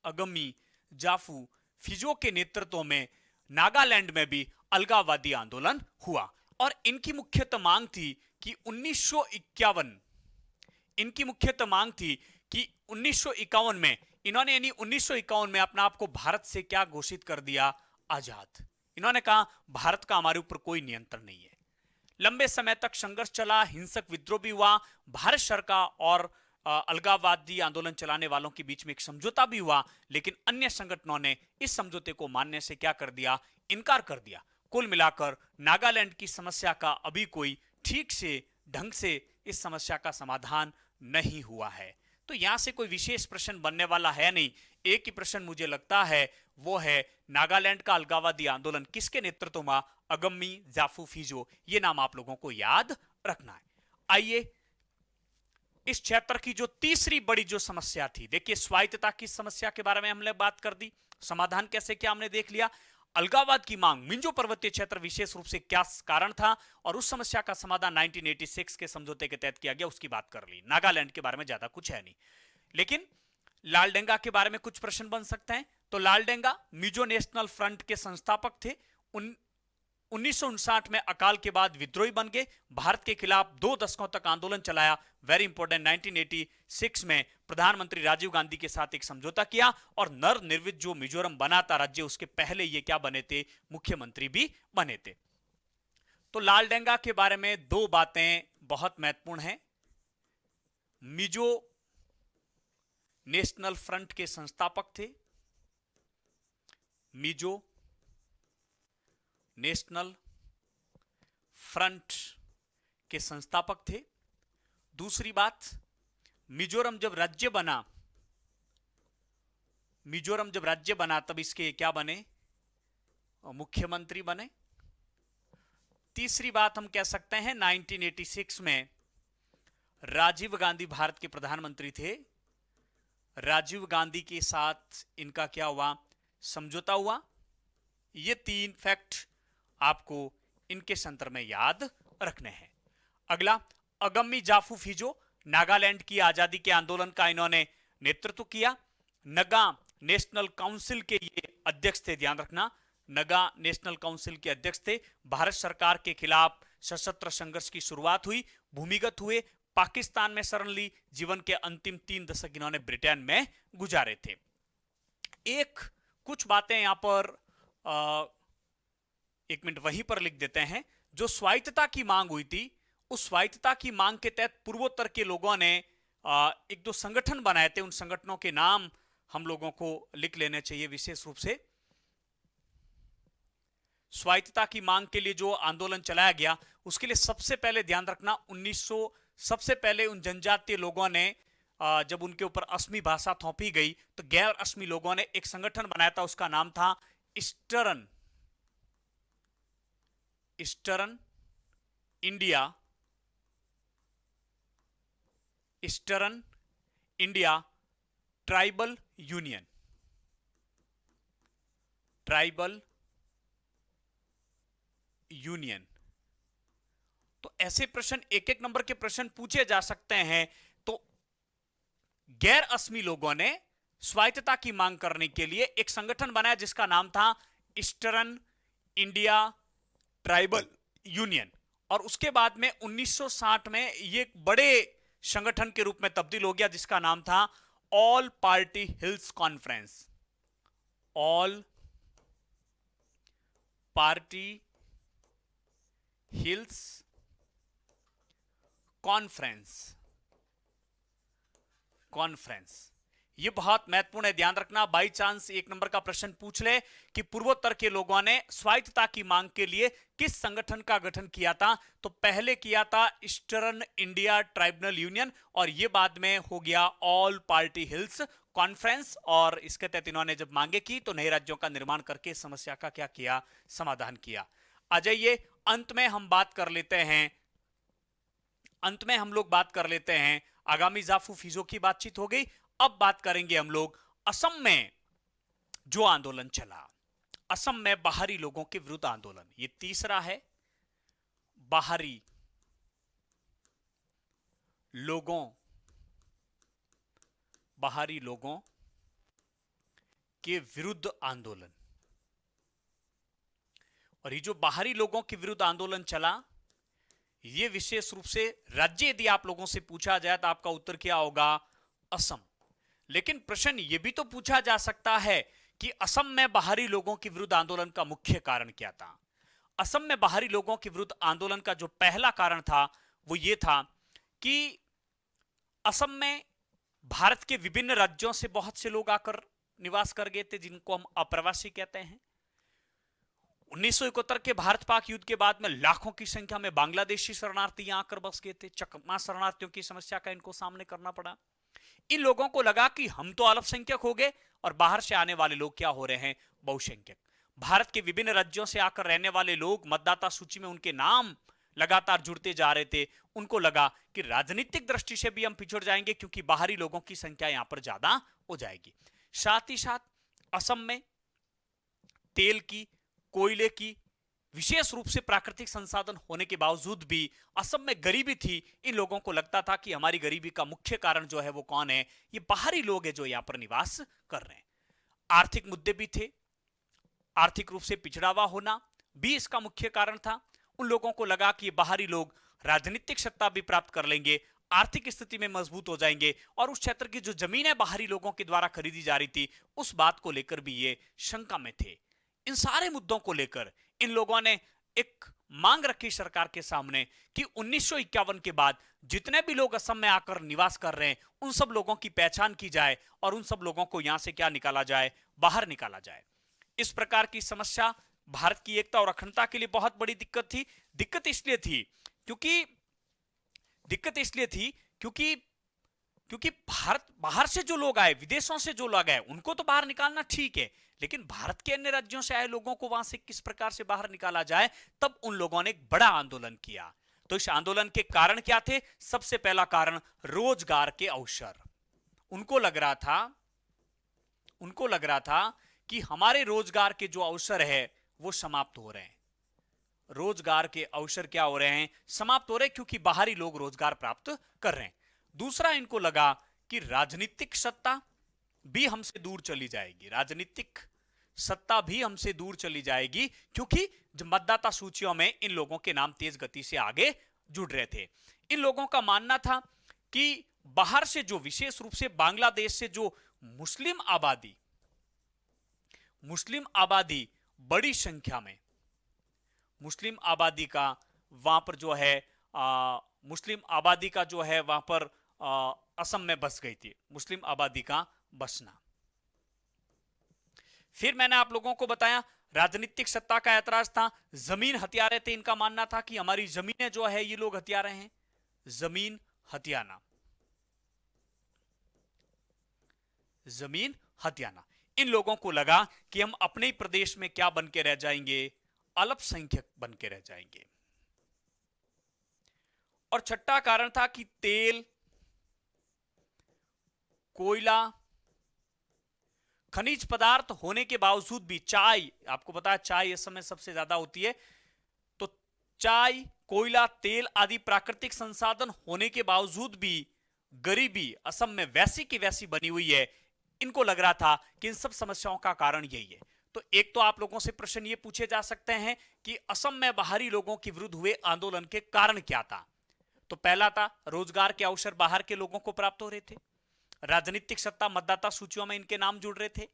Speaker 1: अगम्मी जाफू फिजो के नेतृत्व में नागालैंड में भी अलगाववादी आंदोलन हुआ। और इनकी मुख्यतः मांग थी कि 1951, इनकी मुख्यतः मांग थी कि 1951 में इन्होंने, यानी 1951 में अपना आपको भारत से क्या घोषित कर दिया, आजाद। इन्होंने कहा भारत का हमारे ऊपर कोई नियंत्रण नहीं है। लंबे समय तक संघर्ष चला, हिंसक विद्रोह भी हुआ। भारत सरकार और अलगाववादी आंदोलन चलाने वालों के बीच में एक समझौता भी हुआ, लेकिन अन्य संगठनों ने इस समझौते को मानने से क्या कर दिया, इनकार कर दिया। कुल मिलाकर नागालैंड की समस्या का अभी कोई ठीक से ढंग से इस समस्या का समाधान नहीं हुआ है। तो यहां से कोई विशेष प्रश्न बनने वाला है नहीं। एक ही प्रश्न मुझे लगता है वो है नागालैंड का अलगाववादी आंदोलन किसके नेतृत्व में, अगम्मी जाफू फिजो। ये नाम आप लोगों को याद रखना है। आइए इस क्षेत्र की जो तीसरी बड़ी जो समस्या थी, देखिए स्वायत्तता की समस्या के बारे में हमने बात कर दी, समाधान कैसे क्या हमने देख लिया। अलगाववाद की मांग, मिंजो पर्वतीय क्षेत्र विशेष रूप से क्या कारण था और उस समस्या का समाधान 1986 के समझौते के तहत किया गया, उसकी बात कर ली। नागालैंड के बारे में ज्यादा कुछ है नहीं, लेकिन लालडेंगा के बारे में कुछ प्रश्न बन सकते हैं। तो लालडेंगा मिजो नेशनल फ्रंट के संस्थापक थे। 1959 में अकाल के बाद विद्रोही बन गए, भारत के खिलाफ 2 दशकों तक आंदोलन चलाया। वेरी इंपॉर्टेंट, 1986 में प्रधानमंत्री राजीव गांधी के साथ एक समझौता किया और नवनिर्मित जो मिजोरम बना था राज्य, उसके पहले ये क्या बने थे, मुख्यमंत्री भी बने थे। तो लालडेंगा के बारे में 2 बातें बहुत महत्वपूर्ण हैं। मिजो नेशनल फ्रंट के संस्थापक थे, मिजो नेशनल फ्रंट के संस्थापक थे। दूसरी बात, मिजोरम जब राज्य बना तब इसके क्या बने, मुख्यमंत्री बने। तीसरी बात हम कह सकते हैं 1986 में राजीव गांधी भारत के प्रधानमंत्री थे, राजीव गांधी के साथ इनका क्या हुआ, समझौता हुआ। ये 3 फैक्ट आपको इनके संदर्भ में याद रखने हैं। अगला, अगम्मी जाफू फिजो, नागालैंड की आजादी के आंदोलन का इन्होंने नेतृत्व किया। नगा नेशनल काउंसिल के ये अध्यक्ष थे, ध्यान रखना, नगा नेशनल काउंसिल के अध्यक्ष थे। भारत सरकार के खिलाफ सशस्त्र संघर्ष की शुरुआत हुई, भूमिगत हुए, पाकिस्तान में शरण ली, जीवन के अंतिम 3 दशक इन्होंने ब्रिटेन में गुजारे थे। कुछ बातें यहां पर 1 मिनट वहीं पर लिख देते हैं। जो स्वायत्तता की मांग हुई थी, उस स्वायत्तता की मांग के तहत पूर्वोत्तर के लोगों ने 1-2 संगठन बनाए थे। उन संगठनों के नाम हम लोगों को लिख लेने चाहिए विशेष रूप से। स्वायत्तता की मांग के लिए जो आंदोलन चलाया गया, उसके लिए सबसे पहले ध्यान रखना, 1900 सबसे पहले उन जनजातीय लोगों ने जब उनके ऊपर असमी भाषा थोपी गई तो गैर असमी लोगों ने एक संगठन बनाया था, उसका नाम था ईस्टर्न इंडिया ट्राइबल यूनियन। तो ऐसे प्रश्न 1-1 नंबर के प्रश्न पूछे जा सकते हैं। तो गैर असमी लोगों ने स्वायत्तता की मांग करने के लिए एक संगठन बनाया जिसका नाम था ईस्टर्न इंडिया ट्राइबल यूनियन, और उसके बाद में 1960 में ये एक बड़े संगठन के रूप में तब्दील हो गया जिसका नाम था all party hills conference. All party hills conference. यह बहुत महत्वपूर्ण है, ध्यान रखना। बाई चांस 1 नंबर का प्रश्न पूछ ले कि पूर्वोत्तर के लोगों ने स्वायत्तता की मांग के लिए किस संगठन का गठन किया था, तो पहले किया था ईस्टर्न इंडिया ट्राइबल यूनियन, और यह बाद में हो गया ऑल पार्टी हिल्स कॉन्फ्रेंस। और इसके तहत इन्होंने जब मांगे की तो नए राज्यों का निर्माण करके समस्या का क्या किया, समाधान किया। आ जाइए, अंत में हम लोग बात कर लेते हैं आगामी जाफू फिजो की बातचीत हो गई। अब बात करेंगे हम लोग असम में जो आंदोलन चला, असम में बाहरी लोगों के विरुद्ध आंदोलन। ये तीसरा है, बाहरी लोगों के विरुद्ध आंदोलन। और ये जो बाहरी लोगों के विरुद्ध आंदोलन चला, ये विशेष रूप से राज्य यदि आप लोगों से पूछा जाए तो आपका उत्तर क्या होगा, असम। लेकिन प्रश्न यह भी तो पूछा जा सकता है कि असम में बाहरी लोगों के विरुद्ध आंदोलन का मुख्य कारण क्या था। असम में बाहरी लोगों के विरुद्ध आंदोलन का जो पहला कारण था वो ये था कि असम में भारत के विभिन्न राज्यों से बहुत से लोग आकर निवास कर गए थे, जिनको हम अप्रवासी कहते हैं। 1971 के भारत पाक युद्ध के बाद में लाखों की संख्या में बांग्लादेशी शरणार्थी यहां आकर बस गए थे। चकमा शरणार्थियों की समस्या का इनको सामने करना पड़ा। इन लोगों को लगा कि हम तो अल्पसंख्यक हो गए और बाहर से आने वाले लोग क्या हो रहे हैं, बहुसंख्यक। भारत के विभिन्न राज्यों से आकर रहने वाले लोग, मतदाता सूची में उनके नाम लगातार जुड़ते जा रहे थे। उनको लगा कि राजनीतिक दृष्टि से भी हम पिछड़ जाएंगे क्योंकि बाहरी लोगों की संख्या यहां पर ज्यादा हो जाएगी। साथ ही साथ असम में तेल की, कोयले की, विशेष रूप से प्राकृतिक संसाधन होने के बावजूद भी असम में गरीबी थी। इन लोगों को लगता था कि हमारी गरीबी का मुख्य कारण जो है वो कौन है, ये बाहरी लोग हैं जो यहां पर निवास कर रहे हैं। आर्थिक मुद्दे भी थे, आर्थिक रूप से पिछड़ा हुआ होना, भी इसका मुख्य कारण था। उन लोगों को लगा कि बाहरी लोग राजनीतिक सत्ता भी प्राप्त कर लेंगे, आर्थिक स्थिति में मजबूत हो जाएंगे, और उस क्षेत्र की जो जमीनें बाहरी लोगों के द्वारा खरीदी जा रही थी उस बात को लेकर भी ये शंका में थे। इन सारे मुद्दों को लेकर इन लोगों ने एक मांग रखी सरकार के सामने कि 1951 के बाद जितने भी लोग असम में आकर निवास कर रहे हैं उन सब लोगों की पहचान की जाए और उन सब लोगों को यहां से क्या निकाला जाए, बाहर निकाला जाए। इस प्रकार की समस्या भारत की एकता और अखंडता के लिए बहुत बड़ी दिक्कत थी। दिक्कत इसलिए थी क्योंकि दिक्कत इसलिए थी क्योंकि क्योंकि भारत बाहर से जो लोग आए, विदेशों से जो लोग आए, उनको तो बाहर निकालना ठीक है, लेकिन भारत के अन्य राज्यों से आए लोगों को वहां से किस प्रकार से बाहर निकाला जाए, तब उन लोगों ने एक बड़ा आंदोलन किया। तो इस आंदोलन के कारण क्या थे? सबसे पहला कारण रोजगार के अवसर। उनको लग रहा था कि हमारे रोजगार के जो अवसर है वो समाप्त हो रहे हैं। रोजगार के अवसर क्या हो रहे हैं? समाप्त हो रहे हैं, क्योंकि बाहरी लोग रोजगार प्राप्त कर रहे हैं। दूसरा, इनको लगा कि राजनीतिक सत्ता भी हमसे दूर चली जाएगी, राजनीतिक सत्ता भी हमसे दूर चली जाएगी, क्योंकि मतदाता सूचियों में इन लोगों के नाम तेज गति से आगे जुड़ रहे थे। इन लोगों का मानना था कि बाहर से जो, विशेष रूप से बांग्लादेश से जो मुस्लिम आबादी बड़ी संख्या में, मुस्लिम आबादी का वहां पर जो है मुस्लिम आबादी का जो है वहां पर असम में बस गई थी, मुस्लिम आबादी का बसना। फिर मैंने आप लोगों को बताया राजनीतिक सत्ता का ऐतराज था, जमीन हथियारे थे। इनका मानना था कि हमारी जमीनें जो है ये लोग हथिया रहे हैं, जमीन हथियाना, जमीन हथियाना। इन लोगों को लगा कि हम अपने ही प्रदेश में क्या बन के रह जाएंगे, अल्पसंख्यक बन के रह जाएंगे। और छठा कारण था कि तेल, कोयला, खनिज पदार्थ होने के बावजूद भी, चाय, आपको पता है चाय इस समय सबसे ज्यादा होती है, तो चाय, कोयला, तेल आदि प्राकृतिक संसाधन होने के बावजूद भी गरीबी असम में वैसी की वैसी बनी हुई है। इनको लग रहा था कि इन सब समस्याओं का कारण यही है। तो एक तो आप लोगों से प्रश्न ये पूछे जा सकते हैं कि असम में बाहरी लोगों के विरुद्ध हुए आंदोलन के कारण क्या था? तो पहला था रोजगार के अवसर बाहर के लोगों को प्राप्त हो रहे थे, राजनीतिक सत्ता, मतदाता सूचियों में इनके नाम जुड़ रहे थे,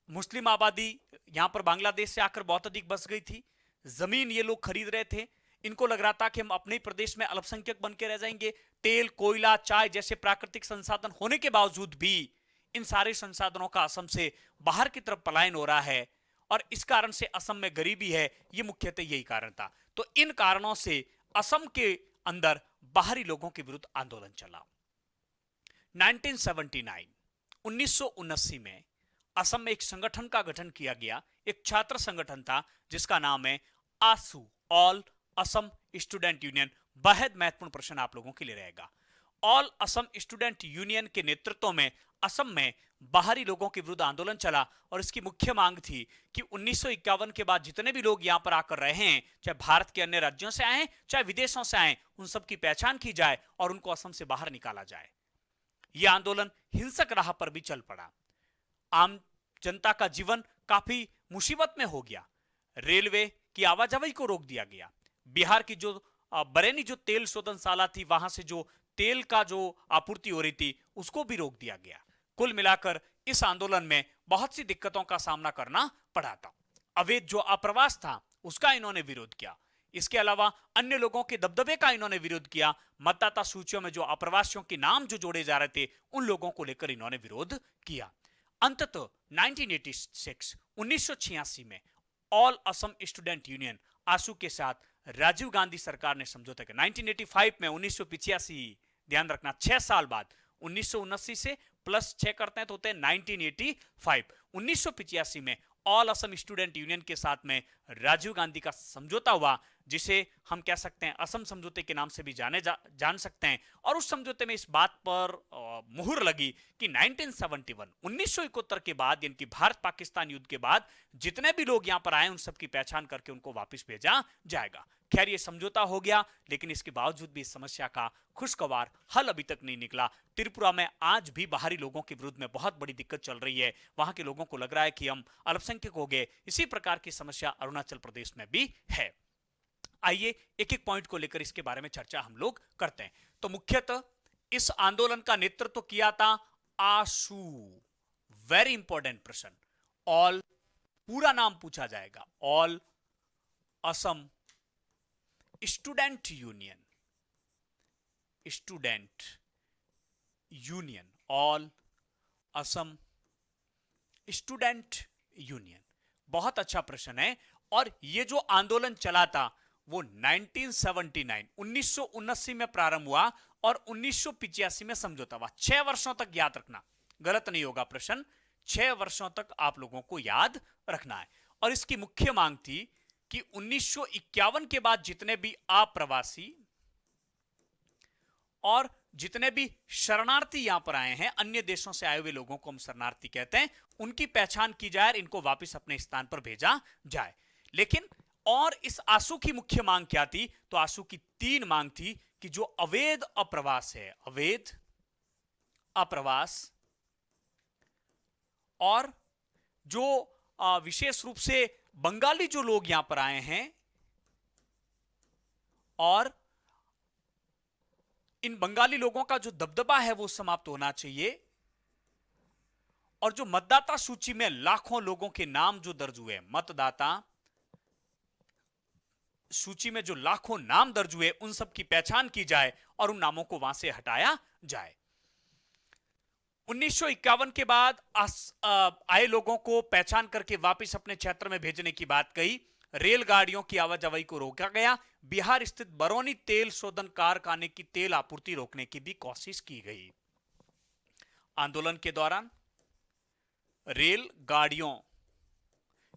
Speaker 1: मुस्लिम आबादी यहां पर बांग्लादेश से आकर बहुत अधिक बस गई थी, जमीन ये लोग खरीद रहे थे। इनको लग रहा था कि हम अपने प्रदेश में अल्पसंख्यक बन के रह जाएंगे। तेल, कोयला, चाय जैसे प्राकृतिक संसाधन होने के बावजूद भी इन सारे संसाधनों का असम से बाहर की तरफ पलायन हो रहा है, और इस कारण से असम में गरीबी है। ये मुख्यतः यही कारण था। तो इन कारणों से असम के अंदर बाहरी लोगों के विरुद्ध आंदोलन चला। 1979 में असम में एक संगठन का गठन किया गया, एक छात्र संगठन था जिसका नाम है आसू, ऑल असम स्टूडेंट यूनियन। बेहद महत्वपूर्ण प्रश्न आप लोगों के लिए रहेगा। ऑल असम स्टूडेंट यूनियन के नेतृत्व में असम में बाहरी लोगों के विरुद्ध आंदोलन चला, और इसकी मुख्य मांग थी कि 1951 के बाद जितने भी लोग यहां पर आकर रहे हैं, चाहे भारत के अन्य राज्यों से आए चाहे विदेशों से आए, उन सब की पहचान की जाए और उनको असम से बाहर निकाला जाए। यह आंदोलन हिंसक राह पर भी चल पड़ा। आम जनता का जीवन काफी मुसीबत में हो गया। रेलवे की आवाजाही को रोक दिया गया। बिहार की जो बरेली जो तेल शोधनशाला थी, वहां से जो तेल का जो आपूर्ति हो रही थी उसको भी रोक दिया गया। कुल मिलाकर इस आंदोलन में बहुत सी दिक्कतों का सामना करना पड़ा था। अवैध जो आप्रवास था उसका इन्होंने विरोध किया। इसके अलावा अन्य लोगों के दबदबे का इन्होंने विरोध किया। मतदाता सूचियों में जो अप्रवासियों के नाम जो जोड़े जा रहे थे उन लोगों को लेकर इन्होंने विरोध किया। अंततः 1986 में ऑल असम स्टूडेंट यूनियन आसू के साथ राजीव गांधी सरकार ने समझौता किया। 1985 में 1985, ध्यान रखना 6 साल बाद, 1979 से प्लस 6 करते हैं तो होते हैं 1985। 1985 में ऑल असम स्टूडेंट यूनियन के साथ में राजीव गांधी का समझौता हुआ, जिसे हम कह सकते हैं असम समझौते के नाम से भी जान सकते हैं। और उस समझौते में इस बात पर मुहर लगी कि 1971 1971 के बाद, यानी कि भारत पाकिस्तान युद्ध के बाद जितने भी लोग यहां पर आए उन सबकी पहचान करके उनको वापस भेजा जाएगा। खैर ये समझौता हो गया, लेकिन इसके बावजूद भी इस समस्या का खुशगवार हल अभी तक नहीं निकला। त्रिपुरा में आज भी बाहरी लोगों के विरुद्ध में बहुत बड़ी दिक्कत चल रही है। वहां के लोगों को लग रहा है कि हम अल्पसंख्यक हो गए। इसी प्रकार की समस्या अरुणाचल प्रदेश में भी है। आइए एक एक पॉइंट को लेकर इसके बारे में चर्चा हम लोग करते हैं। तो मुख्यतः इस आंदोलन का नेतृत्व किया था आसू। वेरी इंपॉर्टेंट प्रश्न, ऑल पूरा नाम पूछा जाएगा, all Assam student union, student union, all Assam student union. बहुत अच्छा प्रश्न है। और यह जो आंदोलन चला था वो 1979 1979 में प्रारंभ हुआ और 1985 में समझौता हुआ। 6 वर्षों तक याद रखना, गलत नहीं होगा प्रश्न, 6 वर्षों तक आप लोगों को याद रखना है। और इसकी मुख्य मांग थी कि 1951 के बाद जितने भी अप्रवासी और जितने भी शरणार्थी यहां पर आए हैं, अन्य देशों से आए हुए लोगों को हम शरणार्थी कहते हैं, उनकी पहचान की जाए और इनको वापस अपने स्थान पर भेजा जाए। लेकिन और इस आंसू की मुख्य मांग क्या थी? तो आंसू की 3 मांग थी कि जो अवैध अप्रवास है, अवैध अप्रवास, और जो विशेष रूप से बंगाली जो लोग यहां पर आए हैं, और इन बंगाली लोगों का जो दबदबा है वो समाप्त होना चाहिए। और जो मतदाता सूची में लाखों लोगों के नाम जो दर्ज हुए, मतदाता सूची में जो लाखों नाम दर्ज हुए, उन सब की पहचान की जाए और उन नामों को वहां से हटाया जाए। 1951 के बाद आए लोगों को पहचान करके वापस अपने क्षेत्र में भेजने की बात कही। रेलगाड़ियों की आवाजाही को रोका गया। बिहार स्थित बरौनी तेल शोधन कारखाने की तेल आपूर्ति रोकने की भी कोशिश की गई। आंदोलन के दौरान रेलगाड़ियों,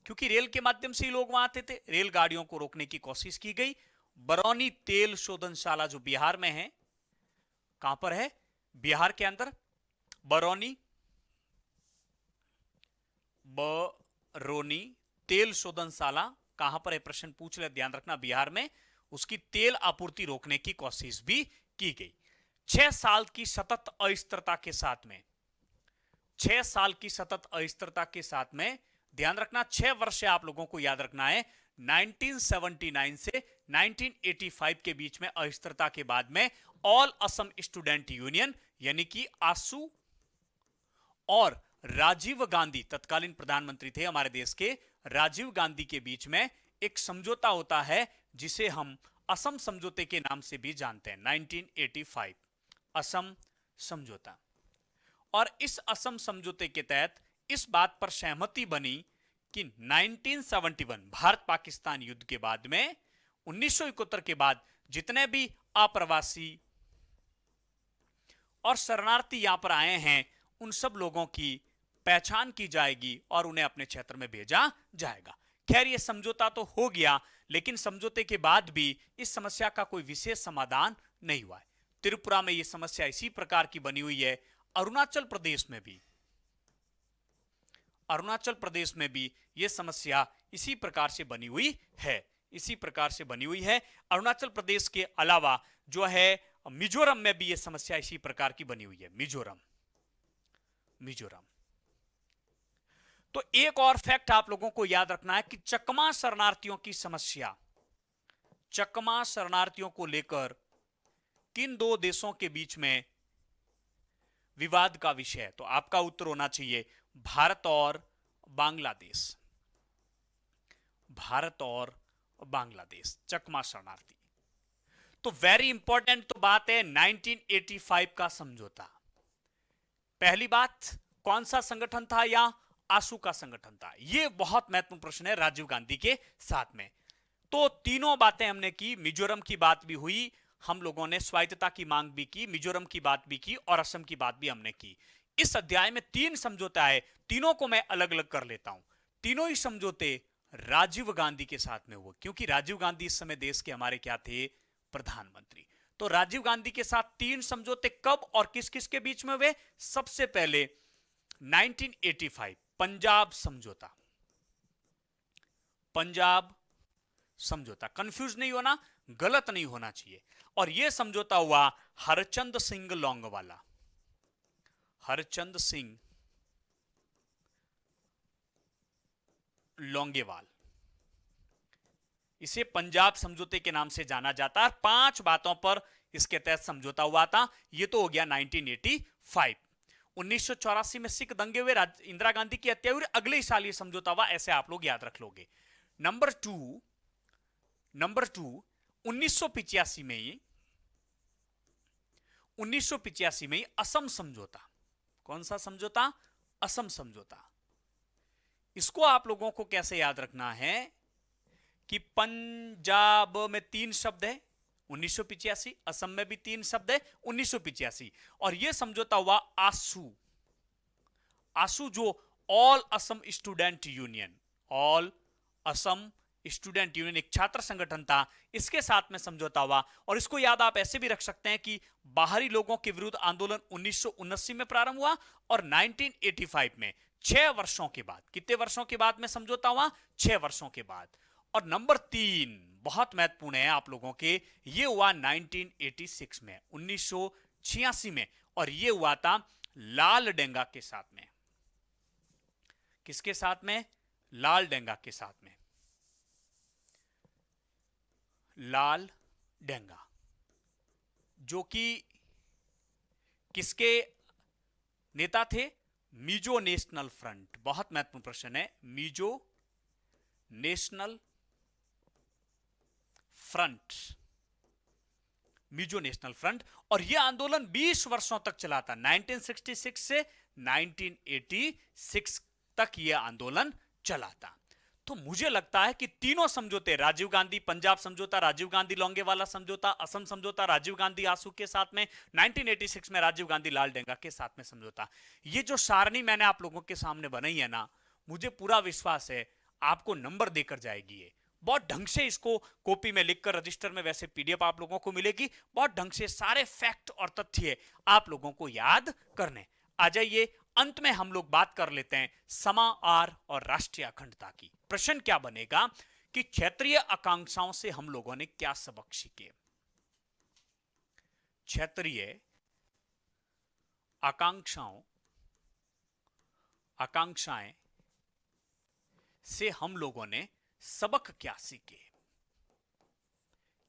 Speaker 1: क्योंकि रेल के माध्यम से ही लोग वहां आते थे, रेलगाड़ियों को रोकने की कोशिश की गई। बरौनी तेल शोधनशाला जो बिहार में है, कहां पर है? बिहार के अंदर बरौनी तेल शोधनशाला कहां पर है? प्रश्न पूछ ले, ध्यान रखना, बिहार में। उसकी तेल आपूर्ति रोकने की कोशिश भी की गई। 6 साल की सतत अस्थिरता के साथ में, 6 साल की सतत अस्थिरता के साथ में, ध्यान रखना 6 वर्ष आप लोगों को याद रखना है, 1979 से 1985 के बीच में अस्थिरता के बाद में ऑल असम स्टूडेंट यूनियन यानी कि आसू और राजीव गांधी, तत्कालीन प्रधानमंत्री थे हमारे देश के, राजीव गांधी के बीच में एक समझौता होता है जिसे हम असम समझौते के नाम से भी जानते हैं। 1985 असम समझौता। और इस असम समझौते के तहत इस बात पर सहमति बनी कि 1971 भारत पाकिस्तान युद्ध के बाद में 1971 के बाद जितने भी अप्रवासी और शरणार्थी यहां पर आए हैं उन सब लोगों की पहचान की जाएगी और उन्हें अपने क्षेत्र में भेजा जाएगा। खैर यह समझौता तो हो गया, लेकिन समझौते के बाद भी इस समस्या का कोई विशेष समाधान नहीं हुआ है। त्रिपुरा में यह समस्या इसी प्रकार की बनी हुई है। अरुणाचल प्रदेश में भी यह समस्या इसी प्रकार से बनी हुई है, इसी प्रकार से बनी हुई है। अरुणाचल प्रदेश के अलावा जो है मिजोरम में भी यह समस्या इसी प्रकार की बनी हुई है। मिजोरम। तो एक और फैक्ट आप लोगों को याद रखना है कि चकमा शरणार्थियों की समस्या, चकमा शरणार्थियों को लेकर किन 2 देशों के बीच में विवाद का विषय है? तो आपका उत्तर होना चाहिए भारत और बांग्लादेश। भारत और बांग्लादेश, चकमा शरणार्थी। तो वेरी इंपॉर्टेंट तो बात है 1985 का समझौता। पहली बात, कौन सा संगठन था? या आसू का संगठन था? यह बहुत महत्वपूर्ण प्रश्न है राजीव गांधी के साथ में। तो तीनों बातें हमने की, मिजोरम की बात भी हुई, हम लोगों ने स्वायत्तता की मांग भी की, मिजोरम की बात भी की और असम की बात भी हमने की। इस अध्याय में 3 समझौता है, तीनों को मैं अलग अलग कर लेता हूं। तीनों ही समझौते राजीव गांधी के साथ में हुआ, क्योंकि राजीव गांधी इस समय देश के हमारे क्या थे, प्रधानमंत्री। तो राजीव गांधी के साथ 3 समझौते कब और किस किस के बीच में हुए? सबसे पहले 1985 पंजाब समझौता, पंजाब समझौता, कंफ्यूज नहीं होना, गलत नहीं होना चाहिए। और यह समझौता हुआ हरचंद सिंह लोंगोवाला, हरचंद सिंह लोंगेवाल, इसे पंजाब समझौते के नाम से जाना जाता है। 5 बातों पर इसके तहत समझौता हुआ था। यह तो हो गया 1985। 1984 में सिख दंगे हुए, इंदिरा गांधी की हत्या हुई, अगले ही साल यह समझौता हुआ, ऐसे आप लोग याद रख लोगे। नंबर टू 1985 में, 1985 में असम समझौता। कौन सा समझौता? असम समझौता। इसको आप लोगों को कैसे याद रखना है कि पंजाब में 3 शब्द है 1985, असम में भी 3 शब्द है 1985, और यह समझौता हुआ आसू, आसू जो all Assam student union, all Assam student union एक छात्र संगठन था, इसके साथ में समझौता हुआ। और इसको याद आप ऐसे भी रख सकते हैं कि बाहरी लोगों के विरुद्ध आंदोलन 1979 में प्रारंभ हुआ और 1985 में 6 वर्षों के बाद, कितने वर्षों के बाद में समझौता हुआ? 6 वर्षों के बाद। और नंबर 3 बहुत महत्वपूर्ण है आप लोगों के, यह हुआ 1986 में, 1986 में, और यह हुआ था लाल डेंगा के साथ में। किसके साथ में? लाल डेंगा के साथ में। लाल डेंगा जो कि किसके नेता थे? Mizo national front. बहुत महत्वपूर्ण प्रश्न है, Mizo national front, Mizo national front. और यह आंदोलन 20 वर्षों तक चला था, 1966 से 1986 तक यह आंदोलन चला था। तो मुझे लगता है कि तीनों समझौते, राजीव गांधी पंजाब समझौता, राजीव गांधी लोंगेवाला समझौता, असम समझौता, राजीव गांधी आसू के साथ में, 1986 में राजीव गांधी लाल डेंगा के साथ में समझौता, ये जो सारणी मैंने आप लोगों के सामने बनाई है ना, मुझे पूरा विश्वास है आपको नंबर देकर जाएगी। ये बहुत ढंग से इसको कॉपी में लिखकर रजिस्टर में, वैसे पीडीएफ आप लोगों को मिलेगी, बहुत ढंग से सारे फैक्ट और तथ्य आप लोगों को याद करने। आ जाइए अंत में हम लोग बात कर लेते हैं समाहार और राष्ट्रीय अखंडता की। प्रश्न क्या बनेगा कि क्षेत्रीय आकांक्षाओं से हम लोगों ने क्या सबक सीखे? क्षेत्रीय आकांक्षाएं से हम लोगों ने सबक क्या सीखे?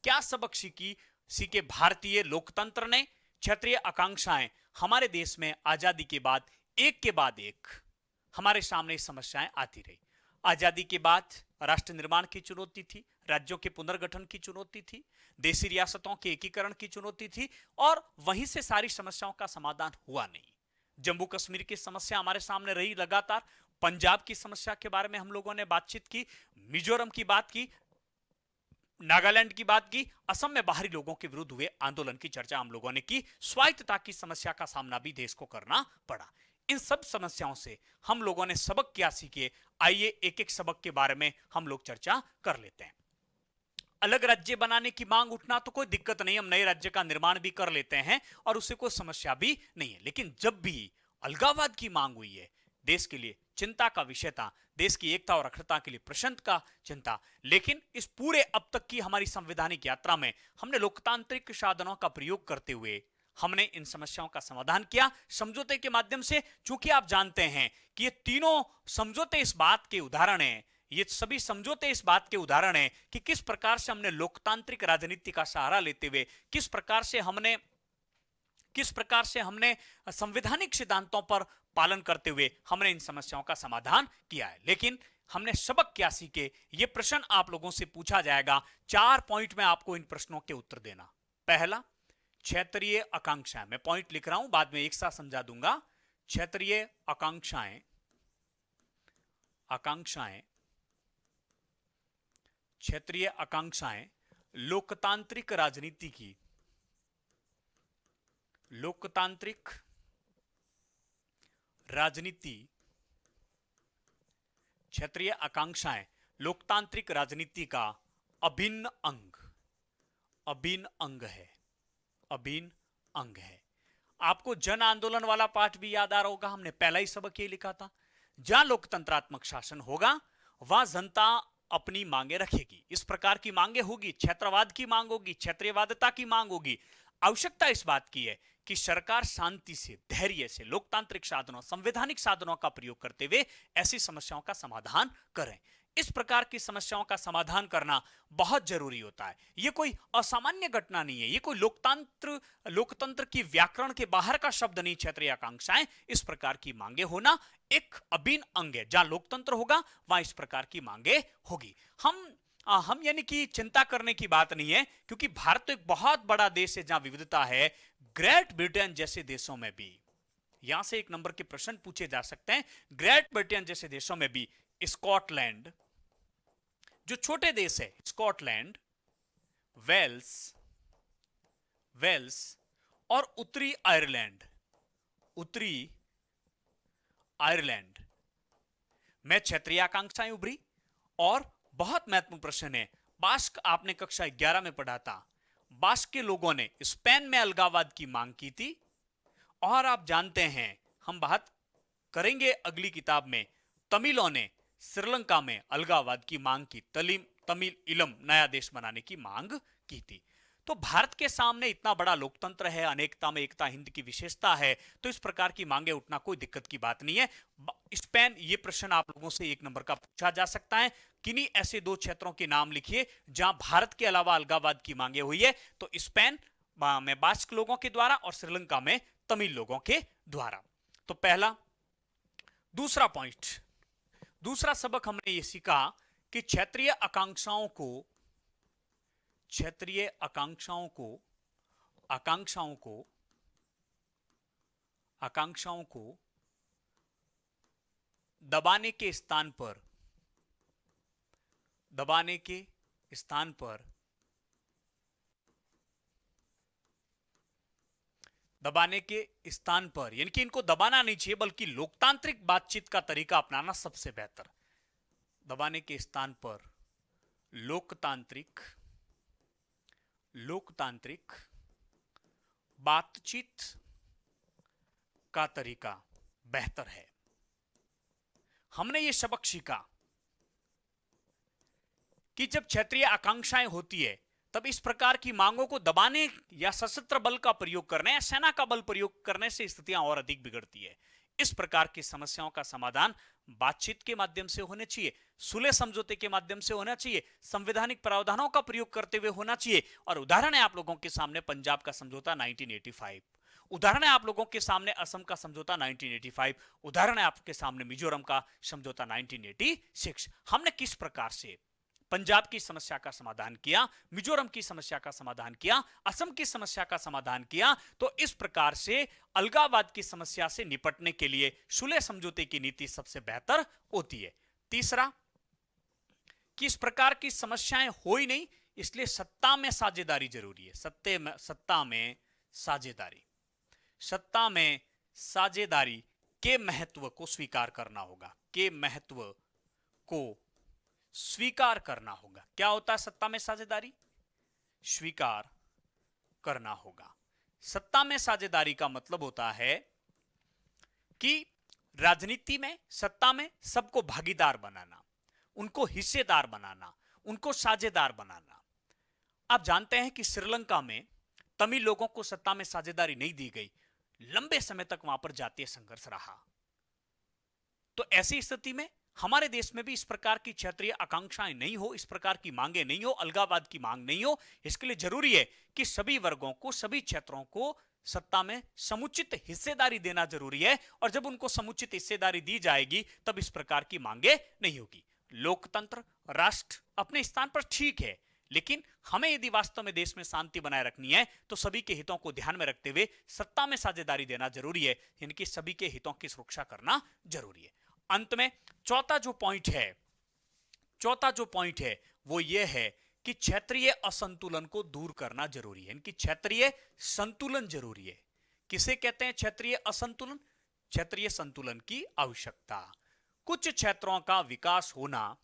Speaker 1: क्या सबक सीखे भारतीय लोकतंत्र ने? क्षेत्रीय आकांक्षाएं हमारे देश में आजादी के बाद एक के बाद एक हमारे सामने समस्याएं आती रही। आजादी के बाद राष्ट्र निर्माण की चुनौती थी, राज्यों के पुनर्गठन की चुनौती थी, देशी रियासतों के एकीकरण की चुनौती थी, और वहीं से सारी समस्याओं का समाधान हुआ नहीं। जम्मू कश्मीर की समस्या हमारे सामने रही लगातार, पंजाब की समस्या के बारे में हम लोगों ने बातचीत की, मिजोरम की बात की, नागालैंड की बात की, असम में बाहरी लोगों के विरुद्ध हुए आंदोलन की चर्चा हम लोगों ने की, स्वायत्तता की समस्या का सामना भी देश को करना पड़ा। इन सब समस्याओं से हम लोगों ने सबक क्या सीखे? आइए एक एक सबक के बारे में हम लोग चर्चा कर लेते हैं। अलग राज्य बनाने की मांग उठना तो कोई दिक्कत नहीं, हम नए राज्य का निर्माण भी कर लेते हैं और उससे कोई समस्या भी नहीं है। लेकिन जब भी अलगाववाद की मांग हुई है, देश के लिए चिंता का विषय था, देश की एकता और अखंडता के लिए प्रश्न का चिंता। लेकिन इस पूरे अब तक की हमारी संवैधानिक यात्रा में हमने लोकतांत्रिक साधनों का प्रयोग करते हुए हमने इन समस्याओं का समाधान किया समझौते के माध्यम से। चूंकि आप जानते हैं कि ये तीनों समझौते इस बात के उदाहरण हैं, ये सभी समझौते इस बात के उदाहरण हैं कि किस प्रकार से हमने लोकतांत्रिक राजनीति का सहारा लेते हुए, किस प्रकार से हमने संवैधानिक सिद्धांतों पर पालन करते हुए हमने इन समस्याओं का समाधान किया है। लेकिन हमने सबक क्या सीखे, ये प्रश्न आप लोगों से पूछा जाएगा। 4 पॉइंट में आपको इन प्रश्नों के उत्तर देना। पहला, क्षेत्रीय आकांक्षाएं, मैं पॉइंट लिख रहा हूं, बाद में एक साथ समझा दूंगा। क्षेत्रीय आकांक्षाएं क्षेत्रीय आकांक्षाएं लोकतांत्रिक राजनीति की, लोकतांत्रिक राजनीति, क्षेत्रीय आकांक्षाएं लोकतांत्रिक राजनीति का अभिन्न अंग, अभिन्न अंग है, अभिन्न अंग है। आपको जन आंदोलन वाला पाठ भी याद आ रहा होगा, हमने पहला ही सबक ये लिखा था। जहां लोकतंत्रात्मक शासन होगा वहां जनता अपनी मांगे रखेगी। इस प्रकार की मांगे होगी, क्षेत्रवाद की मांग होगी, क्षेत्रीयवादिता की मांग होगी। आवश्यकता इस बात की है कि सरकार शांति से, धैर्य से, लोकतांत्रिक साधनों, संवैधानिक साधनों का प्रयोग करते हुए ऐसी समस्याओं का समाधान करें। इस प्रकार की समस्याओं का समाधान करना बहुत जरूरी होता है। यह कोई असामान्य घटना नहीं है, यह कोई लोकतंत्र की व्याकरण के बाहर का शब्द नहीं। क्षेत्रीय आकांक्षाएं, इस प्रकार की मांगे होना एक अभिन्न अंग है। जहां लोकतंत्र होगा वहां इस प्रकार की मांगे होगी। हम यानी कि चिंता करने की बात नहीं है, क्योंकि भारत तो एक बहुत बड़ा देश है जहां विविधता है। ग्रेट ब्रिटेन जैसे देशों में भी, यहां से एक नंबर के प्रश्न पूछे जा सकते हैं। ग्रेट ब्रिटेन जैसे देशों में भी स्कॉटलैंड, जो छोटे देश है, स्कॉटलैंड, वेल्स और उत्तरी आयरलैंड में क्षेत्रीय आकांक्षाएं उभरी। और बहुत महत्वपूर्ण प्रश्न है, बास्क, आपने कक्षा 11 में पढ़ा था, बास्क के लोगों ने स्पेन में अलगाववाद की मांग की थी। और आप जानते हैं, हम बात करेंगे अगली किताब में, तमिलों ने श्रीलंका में अलगाववाद की मांग की, तमिल इलम नया देश बनाने की मांग की थी। तो भारत के सामने इतना बड़ा लोकतंत्र है, अनेकता में एकता हिंद की विशेषता है, तो इस प्रकार की मांगे उठना कोई दिक्कत की बात नहीं है। स्पेन, ये प्रश्न आप लोगों से एक नंबर का पूछा जा सकता है, किन्हीं ऐसे दो क्षेत्रों के नाम लिखिए जहां भारत के अलावा अलगाववाद की मांगे हुई है। तो स्पेन में बास्क लोगों के द्वारा और श्रीलंका में तमिल लोगों के द्वारा। तो पहला। दूसरा पॉइंट, दूसरा सबक हमने ये सीखा कि क्षेत्रीय आकांक्षाओं को दबाने के स्थान पर यानी कि इनको दबाना नहीं चाहिए, बल्कि लोकतांत्रिक बातचीत का तरीका अपनाना सबसे बेहतर। दबाने के स्थान पर लोकतांत्रिक बातचीत का तरीका बेहतर है। हमने यह सबक सीखा कि जब क्षेत्रीय आकांक्षाएं होती है तब इस प्रकार की मांगों को दबाने या सशस्त्र बल का प्रयोग करने या सेना का बल प्रयोग करने से स्थितियां और अधिक बिगड़ती है। इस प्रकार की समस्याओं का समाधान बातचीत के माध्यम से होने चाहिए, सुलह समझौते के माध्यम से होना चाहिए, संवैधानिक प्रावधानों का प्रयोग करते हुए होना चाहिए। और उदाहरण है आप लोगों के सामने पंजाब का समझौता 1985, उदाहरण है आप लोगों के सामने असम का समझौता 1985, उदाहरण है आपके सामने मिजोरम का समझौता 1986। हमने किस प्रकार से पंजाब की समस्या का समाधान किया, मिजोरम की समस्या का समाधान किया, असम की समस्या का समाधान किया। तो इस प्रकार से अलगाववाद की समस्या से निपटने के लिए सुलह समझौते की नीति सबसे बेहतर होती है। तीसरा, कि इस प्रकार की समस्याएं हो ही नहीं, इसलिए सत्ता में साझेदारी जरूरी है। सत्ता में साझेदारी के महत्व को स्वीकार करना होगा, क्या होता है सत्ता में साझेदारी? स्वीकार करना होगा। सत्ता में साझेदारी का मतलब होता है कि राजनीति में, सत्ता में सबको भागीदार बनाना, उनको हिस्सेदार बनाना, उनको साझेदार बनाना। आप जानते हैं कि श्रीलंका में तमिल लोगों को सत्ता में साझेदारी नहीं दी गई, लंबे समय तक वहां पर जातीय संघर्ष रहा। तो ऐसी स्थिति में हमारे देश में भी इस प्रकार की क्षेत्रीय आकांक्षाएं नहीं हो, इस प्रकार की मांगे नहीं हो, अलगाववाद की मांग नहीं हो। इसके लिए जरूरी है कि सभी वर्गों को, सभी क्षेत्रों को सत्ता में समुचित हिस्सेदारी देना जरूरी है। और जब उनको समुचित हिस्सेदारी दी जाएगी तब इस प्रकार की मांगे नहीं होगी। लोकतंत्र, राष्ट्र अपने स्थान पर ठीक है, लेकिन हमें यदि वास्तव में देश में शांति बनाए रखनी है तो सभी के हितों को ध्यान में रखते हुए सत्ता में साझेदारी देना जरूरी है, यानी कि सभी के हितों की सुरक्षा करना जरूरी है। अंत में चौथा जो पॉइंट है वो ये है कि क्षेत्रीय असंतुलन को दूर करना जरूरी है, इनकी क्षेत्रीय संतुलन जरूरी है। किसे कहते हैं क्षेत्रीय असंतुलन? क्षेत्रीय संतुलन की आवश्यकता। कुछ क्षेत्रों का विकास होना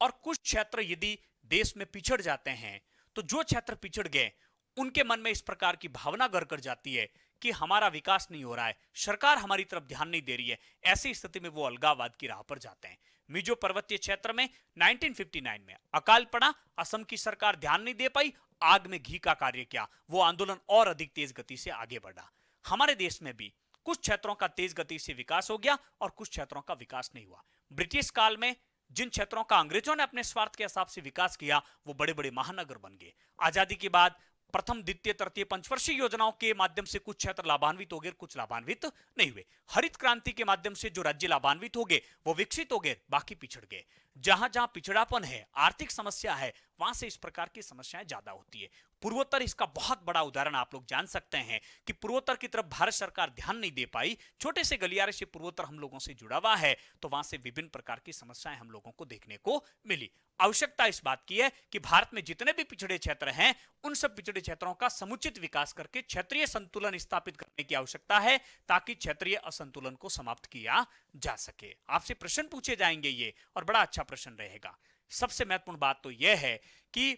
Speaker 1: और कुछ क्षेत्र यदि देश में पिछड़ जाते हैं तो जो क्षेत्र पिछड़ गए उनके मन में इस प्रकार की भावना घर कर जाती है कि हमारा विकास नहीं हो रहा है, सरकार हमारी तरफ ध्यान नहीं दे रही है। ऐसी स्थिति में वो अलगाववाद की राह पर जाते हैं। मिजो पर्वतीय क्षेत्र में 1959 में अकाल पड़ा, असम की सरकार ध्यान नहीं दे पाई, आग में घी का कार्य किया, वो आंदोलन और अधिक तेज गति से आगे बढ़ा। हमारे देश में भी कुछ क्षेत्रों का तेज गति से विकास हो गया और कुछ क्षेत्रों का विकास नहीं हुआ। ब्रिटिश काल में जिन क्षेत्रों का अंग्रेजों ने अपने स्वार्थ के हिसाब से विकास किया वो बड़े बड़े महानगर बन गए। आजादी के बाद प्रथम द्वितीय तृतीय पंचवर्षीय योजनाओं के माध्यम से कुछ क्षेत्र लाभान्वित हो गए, कुछ लाभान्वित नहीं हुए। हरित क्रांति के माध्यम से जो राज्य लाभान्वित हो गए वो विकसित हो गए, बाकी पिछड़ गए। जहां जहां पिछड़ापन है, आर्थिक समस्या है, वहां से इस प्रकार की समस्याएं ज्यादा होती है। पूर्वोत्तर इसका बहुत बड़ा उदाहरण आप लोग जान सकते हैं कि पूर्वोत्तर की तरफ भारत सरकार ध्यान नहीं दे पाई। छोटे से गलियारे से पूर्वोत्तर हम लोगों से जुड़ा हुआ है, तो वहां से विभिन्न प्रकार की समस्याएं हम लोगों को देखने को मिली। आवश्यकता इस बात की है कि भारत में जितने भी पिछड़े क्षेत्र हैं उन सब पिछड़े क्षेत्रों का समुचित विकास करके क्षेत्रीय संतुलन स्थापित करने की आवश्यकता है, ताकि क्षेत्रीय असंतुलन को समाप्त किया जा सके। आपसे प्रश्न पूछे जाएंगे ये, और बड़ा अच्छा प्रश्न रहेगा। सबसे महत्वपूर्ण बात तो यह है कि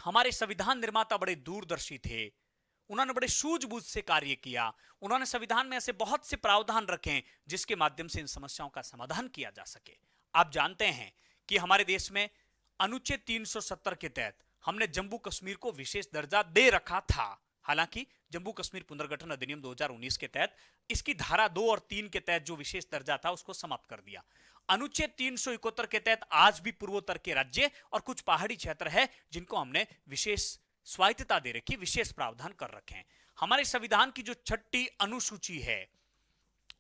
Speaker 1: हमारे संविधान निर्माता बड़े दूरदर्शी थे, उन्होंने बड़े सूझबूझ से कार्य किया। उन्होंने संविधान में ऐसे बहुत से प्रावधान रखे जिसके माध्यम से इन समस्याओं का समाधान किया जा सके। आप जानते हैं कि हमारे देश में अनुच्छेद 370 के तहत हमने जम्मू कश्मीर को विशेष दर्जा दे रखा था। हालांकि जम्मू कश्मीर पुनर्गठन अधिनियम 2019 के तहत इसकी धारा 2 और 3 के तहत जो विशेष दर्जा था उसको समाप्त कर दिया। अनुच्छेद 371 के तहत आज भी पूर्वोत्तर के राज्य और कुछ पहाड़ी क्षेत्र है जिनको हमने विशेष स्वायत्तता दे रखी, विशेष प्रावधान कर रखे हैं। हमारे संविधान की जो 6ठी अनुसूची है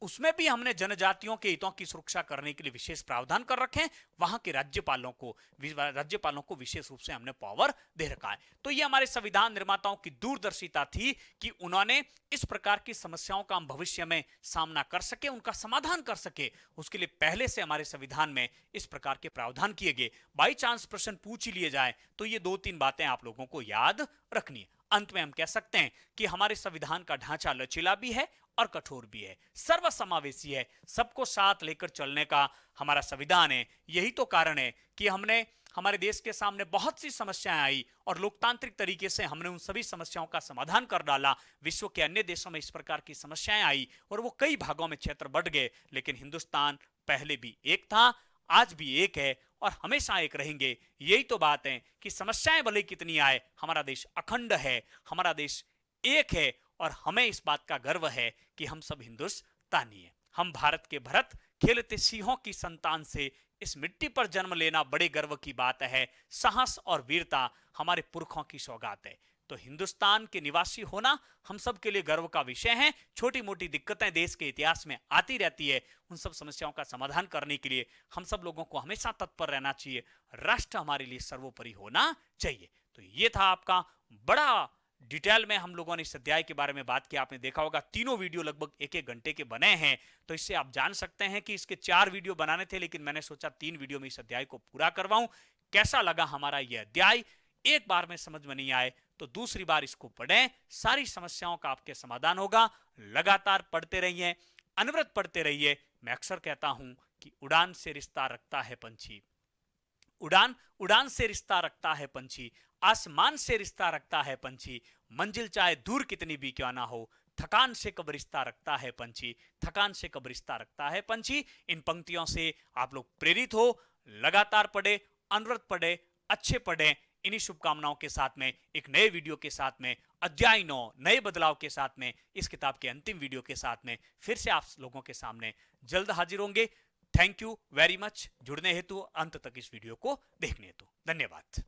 Speaker 1: उसमें भी हमने जनजातियों के हितों की सुरक्षा करने के लिए विशेष प्रावधान कर रखे हैं। वहां के राज्यपालों को विशेष रूप से हमने पावर दे रखा है। तो ये हमारे संविधान निर्माताओं की दूरदर्शिता थी कि उन्होंने इस प्रकार की समस्याओं का हम भविष्य में सामना कर सके, उनका समाधान कर सके, उसके लिए पहले से हमारे संविधान में इस प्रकार के प्रावधान किए गए। बाई चांस प्रश्न पूछ ही लिए जाए तो ये 2-3 बातें आप लोगों को याद रखनी है। अंत में हम कह सकते हैं कि हमारे संविधान का ढांचा लचीला भी है और कठोर भी है, सर्वसमावेशी है, सबको साथ लेकर चलने का हमारा संविधान है। यही तो कारण है कि हमने हमारे देश के सामने बहुत सी समस्याएं आई और लोकतांत्रिक तरीके से हमने उन सभी समस्याओं का समाधान कर डाला। विश्व के अन्य देशों में इस प्रकार की समस्याएं आई और वो कई भागों में क्षेत्र बढ़ गए, लेकिन हिंदुस्तान पहले भी एक था, आज भी एक है और हमेशा एक रहेंगे। यही तो बात है कि समस्याएं भले कितनी आए, हमारा देश अखंड है, हमारा देश एक है और हमें इस बात का गर्व है कि हम सब हिंदुस्तानी हैं। हम भारत के भरत खेलते सिंहों की संतान से इस मिट्टी पर जन्म लेना बड़े गर्व की बात है। साहस और वीरता हमारे पुरखों की सौगात है। तो हिंदुस्तान के निवासी होना हम सब के लिए गर्व का विषय है। छोटी मोटी दिक्कतें देश के इतिहास में आती रहती है, उन सब समस्याओं का समाधान करने के लिए हम सब लोगों को हमेशा तत्पर रहना चाहिए। राष्ट्र हमारे लिए सर्वोपरि होना चाहिए। तो ये था आपका बड़ा डिटेल में हम लोगों ने इस अध्याय के बारे में बात की। आपने देखा होगा तीनों वीडियो लगभग 1-1 घंटे के बने हैं, तो इससे आप जान सकते हैं कि इसके 4 वीडियो बनाने थे, लेकिन मैंने सोचा 3 वीडियो में इस अध्याय को पूरा करवाऊं। कैसा लगा हमारा यह अध्याय? एक बार में समझ में नहीं आए तो दूसरी बार इसको पढ़ें, सारी समस्याओं का आपके समाधान होगा। लगातार पढ़ते रहिए, अनवरत पढ़ते रहिए। मैं अक्सर कहता हूं कि उड़ान से रिश्ता रखता है पंछी, उड़ान से रिश्ता रखता है पंछी, आसमान से रिश्ता रखता है पंछी, मंजिल चाहे दूर कितनी भी क्यों ना हो, थकान से कब रिश्ता रखता है पंछी, थकान से कब रिश्ता रखता है पंछी। इन पंक्तियों से आप लोग प्रेरित हो, लगातार पढ़े, अनवरत पढ़े, अच्छे पढ़े। इन्हीं शुभकामनाओं के साथ में एक नए वीडियो के साथ में, अध्याय 9 नए बदलाव के साथ में, इस किताब के अंतिम वीडियो के साथ में फिर से आप लोगों के सामने जल्द हाजिर होंगे। थैंक यू वेरी मच जुड़ने हेतु, अंत तक इस वीडियो को देखने हेतु। धन्यवाद।